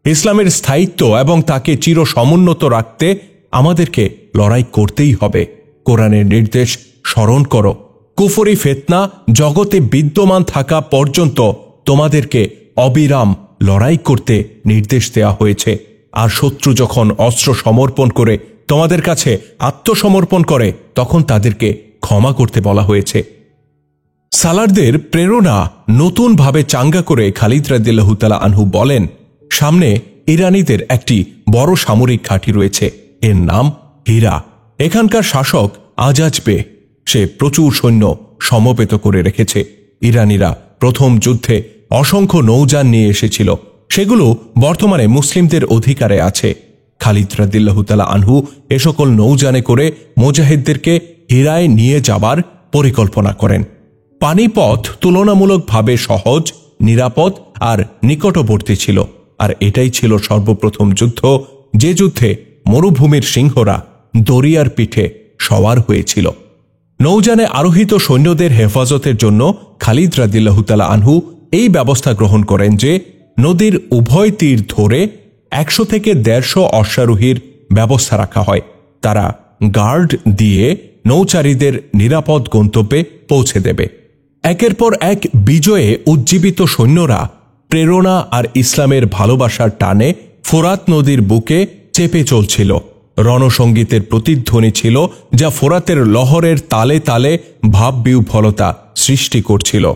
ইসলামের স্থায়িত্ব এবং তাকে চির সমুন্নত রাখতে আমাদেরকে লড়াই করতেই হবে। কোরআনের নির্দেশ স্মরণ করো, কুফরি ফিতনা জগতে বিদ্যমান থাকা পর্যন্ত তোমাদেরকে অবিরাম লড়াই করতে নির্দেশ দেওয়া হয়েছে। আর শত্রু যখন অস্ত্র সমর্পণ করে তোমাদের কাছে আত্মসমর্পণ করে তখন তাদেরকে ক্ষমা করতে বলা হয়েছে। সালারদের প্রেরণা নতুনভাবে চাঙ্গা করে খালিদ রাদিয়াল্লাহু তাআলা আনহু বলেন, সামনে ইরানীদের একটি বড় সামরিক ঘাঁটি রয়েছে, এর নাম হীরা। এখানকার শাসক আজাজবে, সে প্রচুর সৈন্য সমবেত করে রেখেছে। ইরানীরা প্রথম যুদ্ধে অসংখ্য নৌযান নিয়ে এসেছিল, সেগুলো বর্তমানে মুসলিমদের অধিকারে আছে। খালিদ রাদিয়াল্লাহু তাআলা আনহু এ সকল নৌযানে করে মুজাহিদদেরকে হীরায় নিয়ে যাবার পরিকল্পনা করেন। পানিপথ তুলনামূলকভাবে সহজ, নিরাপদ আর নিকটবর্তী ছিল। আর এটাই ছিল সর্বপ্রথম যুদ্ধ যে যুদ্ধে মরুভূমির সিংহরা দরিয়ার পিঠে সওয়ার হয়েছিল। নৌযানে আরোহিত সৈন্যদের হেফাজতের জন্য খালিদ রাদিয়াল্লাহু তাআলা আনহু এই ব্যবস্থা গ্রহণ করেন যে নদীর উভয় তীর ধরে 100 থেকে 150 অশ্বারোহীর ব্যবস্থা রাখা হয়। তারা গার্ড দিয়ে নৌচারীদের নিরাপদ গন্তব্যে পৌঁছে দেবে। একের পর এক বিজয়ে উজ্জীবিত সৈন্যরা প্রেরণা আর ইসলামের ভালোবাসার টানে ফোরাত নদীর বুকে চেপে চলছিল। রণসঙ্গীতের প্রতিধ্বনি ছিল যা ফোরাতের লহরের তালে তালে ভাববিহ্বলতা সৃষ্টি করছিল।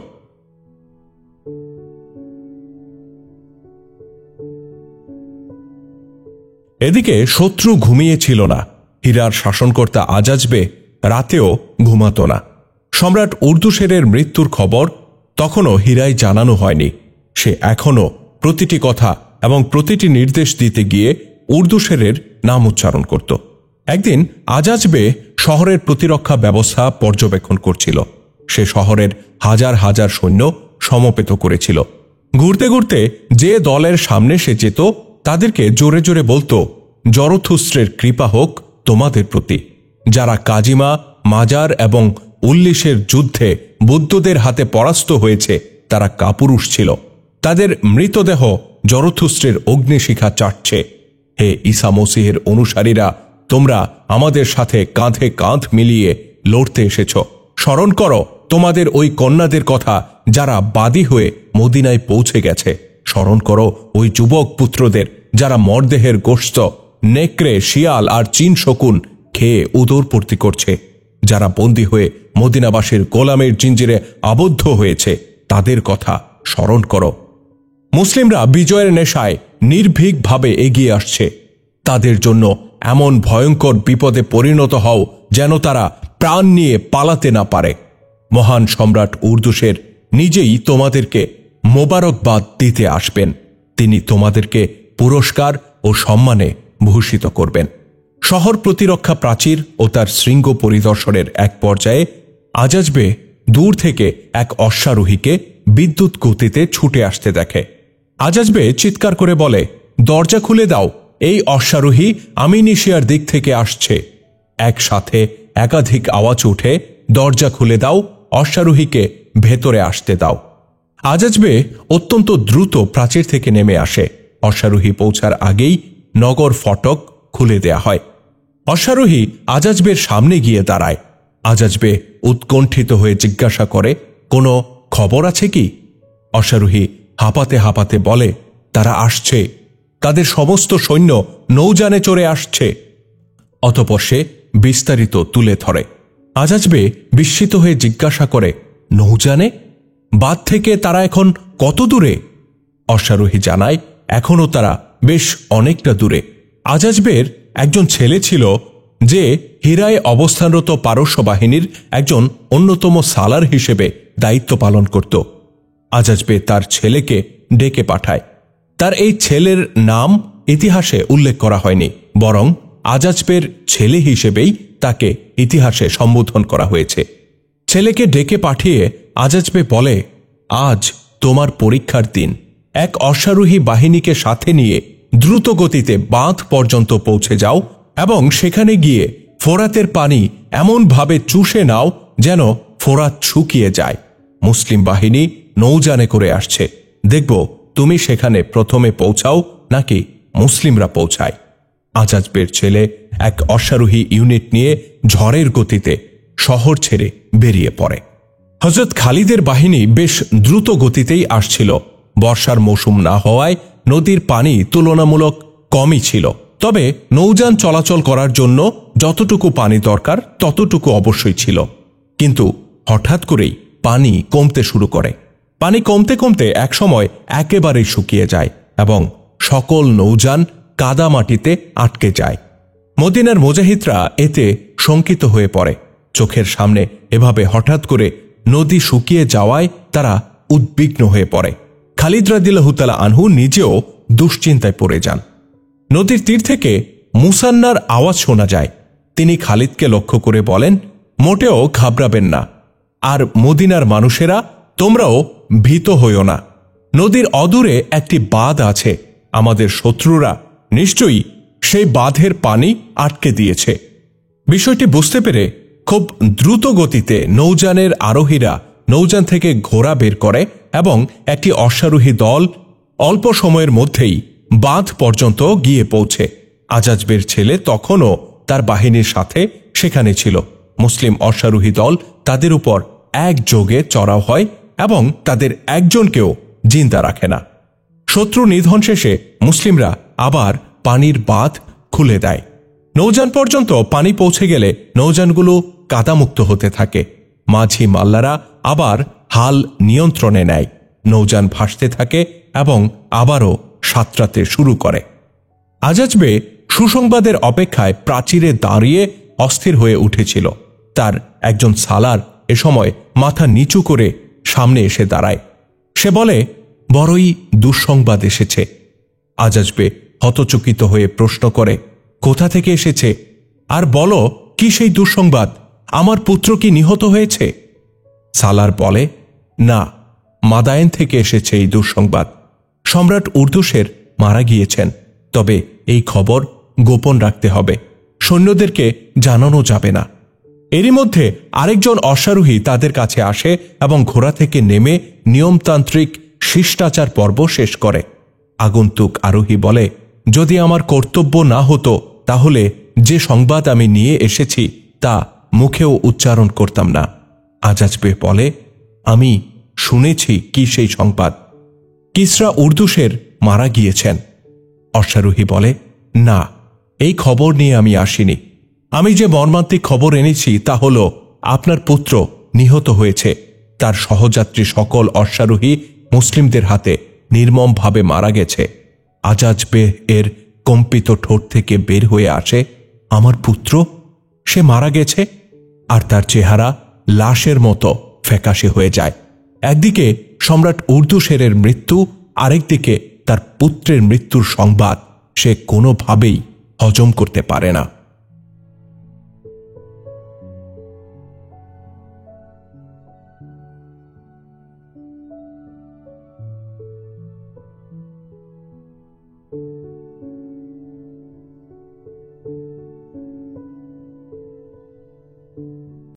এদিকে শত্রু ঘুমিয়েছিল না। হীরার শাসনকর্তা আজাজবে রাতেও ঘুমাত না। সম্রাট উর্দুশেরের মৃত্যুর খবর তখনও হীরায় জানানো হয়নি। সে এখনও প্রতিটি কথা এবং প্রতিটি নির্দেশ দিতে গিয়ে উর্দুশেরের নাম উচ্চারণ করত। একদিন আজাজবে শহরের প্রতিরক্ষা ব্যবস্থা পর্যবেক্ষণ করছিল। সে শহরের হাজার হাজার সৈন্য সমবেত করেছিল। ঘুরতে ঘুরতে যে দলের সামনে সে যেত তাদেরকে জোরে জোরে বলতো, জরথুস্ত্রের কৃপা হোক তোমাদের প্রতি। যারা কাজিমা, মাজার এবং উল্লিশের যুদ্ধে বুদ্ধদের হাতে পরাস্ত হয়েছে তারা কাপুরুষ ছিল। তাদের মৃতদেহ জরথুস্ত্রের অগ্নিশিখা চাটছে। হে ঈসা মসীহের অনুসারীরা, তোমরা আমাদের সাথে কাঁধে কাঁধ মিলিয়ে লড়তে এসেছ। স্মরণ করো তোমাদের ওই কন্যাদের কথা যারা বাদী হয়ে মদিনায় পৌঁছে গেছে। স্মরণ করো ওই যুবক পুত্রদের যারা মরদেহের গোশত, নেকড়ে, শিয়াল আর চীন শকুন খেয়ে উদরপূর্তি করছে। যারা বন্দী হয়ে মদিনাবাসীর গোলামের জিঞ্জিরে আবদ্ধ হয়েছে তাদের কথা স্মরণ করো। মুসলিমরা বিজয়ের নেশায় নির্ভীকভাবে এগিয়ে আসছে। তাদের জন্য এমন ভয়ঙ্কর বিপদে পরিণত হও যেন তারা প্রাণ নিয়ে পালাতে না পারে। মহান সম্রাট উর্দুশের নিজেই তোমাদেরকে মোবারকবাদ দিতে আসবেন। তিনি তোমাদেরকে পুরস্কার ও সম্মানে ভূষিত করবেন। শহর প্রতিরক্ষা প্রাচীর ও তার শৃঙ্গ পরিদর্শনের এক পর্যায়ে আজাজবে দূর থেকে এক অশ্বারোহীকে বিদ্যুৎ গতিতে ছুটে আসতে দেখে। আজাজবে চিৎকার করে বলে, দরজা খুলে দাও, এই অশ্বারোহী আমিনিশিয়ার দিক থেকে আসছে। একসাথে একাধিক আওয়াজ উঠে, দরজা খুলে দাও, অশ্বারোহীকে ভেতরে আসতে দাও। আজাজবে অত্যন্ত দ্রুত প্রাচীর থেকে নেমে আসে। অশ্বারোহী পৌঁছার আগেই নগর ফটক খুলে দেয়া হয়। অশ্বারোহী আজাজবের সামনে গিয়ে দাঁড়ায়। আজাজবে উৎকণ্ঠিত হয়ে জিজ্ঞাসা করে, কোনো খবর আছে কি? অশ্বারোহী হাঁপাতে হাঁপাতে বলে, তারা আসছে, তাদের সমস্ত সৈন্য নৌযানে চড়ে আসছে। অতঃপর সে বিস্তারিত তুলে ধরে। আজাজবে বিস্মিত হয়ে জিজ্ঞাসা করে, নৌযানে? বাদ থেকে তারা এখন কত দূরে? অশ্বারোহী জানায়, এখনও তারা বেশ অনেকটা দূরে। আজাজবের একজন ছেলে ছিল যে হীরায় অবস্থানরত পারস্য বাহিনীর একজন অন্যতম সালার হিসেবে দায়িত্ব পালন করত। আজাজবে তার ছেলেকে ডেকে পাঠায়। তার এই ছেলের নাম ইতিহাসে উল্লেখ করা হয়নি, বরং আজাজবের ছেলে হিসেবেই তাকে ইতিহাসে সম্বোধন করা হয়েছে। ছেলেকে ডেকে পাঠিয়ে আজাজবে বলে, আজ তোমার পরীক্ষার দিন। এক অশ্বারোহী বাহিনীকে সাথে নিয়ে দ্রুত গতিতে বাঁধ পর্যন্ত পৌঁছে যাও এবং সেখানে গিয়ে ফোরাতের পানি এমনভাবে চুষে নাও যেন ফোরাত শুকিয়ে যায়। মুসলিম বাহিনী নৌযানে করে আসছে, দেখব তুমি সেখানে প্রথমে পৌঁছাও নাকি মুসলিমরা পৌঁছায়। আজাজবের ছেলে এক অশ্বারোহী ইউনিট নিয়ে ঝড়ের গতিতে শহর ছেড়ে বেরিয়ে পড়ে। হযরত খালিদের বাহিনী বেশ দ্রুত গতিতেই আসছিল। বর্ষার মৌসুম না হওয়ায় নদীর পানি তুলনামূলক কমই ছিল, তবে নৌযান চলাচল করার জন্য যতটুকু পানি দরকার ততটুকু অবশ্যই ছিল। কিন্তু হঠাৎ করেই পানি কমতে শুরু করে। পানি কমতে কমতে একসময় একেবারেই শুকিয়ে যায় এবং সকল নৌযান কাদা মাটিতে আটকে যায়। মদিনার মুজাহিদরা এতে শঙ্কিত হয়ে পড়ে। চোখের সামনে এভাবে হঠাৎ করে নদী শুকিয়ে যাওয়ায় তারা উদ্বিগ্ন হয়ে পড়ে। খালিদ রাদিয়াল্লাহু তাআলা আনহু নিজেও দুশ্চিন্তায় পড়ে যান। নদীর তীর থেকে মুসান্নার আওয়াজ শোনা যায়। তিনি খালিদকে লক্ষ্য করে বলেন, মোটেও ঘাবড়াবেন না, আর মদিনার মানুষেরা তোমরাও ভীত হইও না। নদীর অদূরে একটি বাঁধ আছে, আমাদের শত্রুরা নিশ্চয়ই সেই বাঁধের পানি আটকে দিয়েছে। বিষয়টি বুঝতে পেরে খুব দ্রুত গতিতে নৌযানের আরোহীরা নৌযান থেকে ঘোড়া বের করে এবং একটি অশ্বারোহী দল অল্প সময়ের মধ্যেই বাঁধ পর্যন্ত গিয়ে পৌঁছে। আজাজবের ছেলে তখনও তার বাহিনীর সাথে সেখানে ছিল। মুসলিম অশ্বারোহী দল তাদের উপর একযোগে চড়াও হয় এবং তাদের একজনকেও জিন্দা রাখে না। শত্রু নিধন শেষে মুসলিমরা আবার পানির বাঁধ খুলে দেয়। নৌযান পর্যন্ত পানি পৌঁছে গেলে নৌযানগুলো কাদামুক্ত হতে থাকে। মাঝি মাল্লারা আবার হাল নিয়ন্ত্রণে নেয়। নৌযান ভাসতে থাকে এবং আবারও সাঁতরাতে শুরু করে। আজাজবে সুসংবাদের অপেক্ষায় প্রাচীরে দাঁড়িয়ে অস্থির হয়ে উঠেছিল। তার একজন সালার এ সময় মাথা নিচু করে সামনে এসে দাঁড়ায়। সে বলে, বড়ই দুঃসংবাদ এসেছে। আজাজবে হতচকিত হয়ে প্রশ্ন করে, কোথা থেকে এসেছে? আর বলো, কি সেই দুঃসংবাদ? আমার পুত্র কি নিহত হয়েছে? সালার বলে, না, মাদায়েন থেকে এসেছে এই দুঃসংবাদ। সম্রাট উর্দুসের মারা গিয়েছেন, তবে এই খবর গোপন রাখতে হবে, সৈন্যদেরকে জানানো যাবে না। এরই মধ্যে আরেকজন অশ্বারোহী তাদের কাছে আসে এবং ঘোড়া থেকে নেমে নিয়মতান্ত্রিক শিষ্টাচার পর্ব শেষ করে। আগন্তুক আরোহী বলে, যদি আমার কর্তব্য না হতো তাহলে যে সংবাদ আমি নিয়ে এসেছি তা মুখেও উচ্চারণ করতাম না। আজাজবে বলে, আমি শুনেছি কি সেই সংবাদ? কিসরা উর্দুসের মারা গিয়েছেন। অশ্বারোহী বলে, না, এই খবর নিয়ে আমি আসিনি। আমি যে মর্মান্তিক খবর এনেছি তা হল আপনার পুত্র নিহত হয়েছে। তার সহযাত্রী সকল অশ্বারোহী মুসলিমদের হাতে নির্মমভাবে মারা গেছে। আজাজবে এর কম্পিত ঠোঁট থেকে বের হয়ে আসে, আমার পুত্র, সে মারা গেছে? আর তার চেহারা লাশের মতো ফ্যাকাশে হয়ে যায়। একদিকে সম্রাট উর্দুসেরের মৃত্যু, আরেকদিকে তার পুত্রের মৃত্যুর সংবাদ সে কোনোভাবেই হজম করতে পারে না।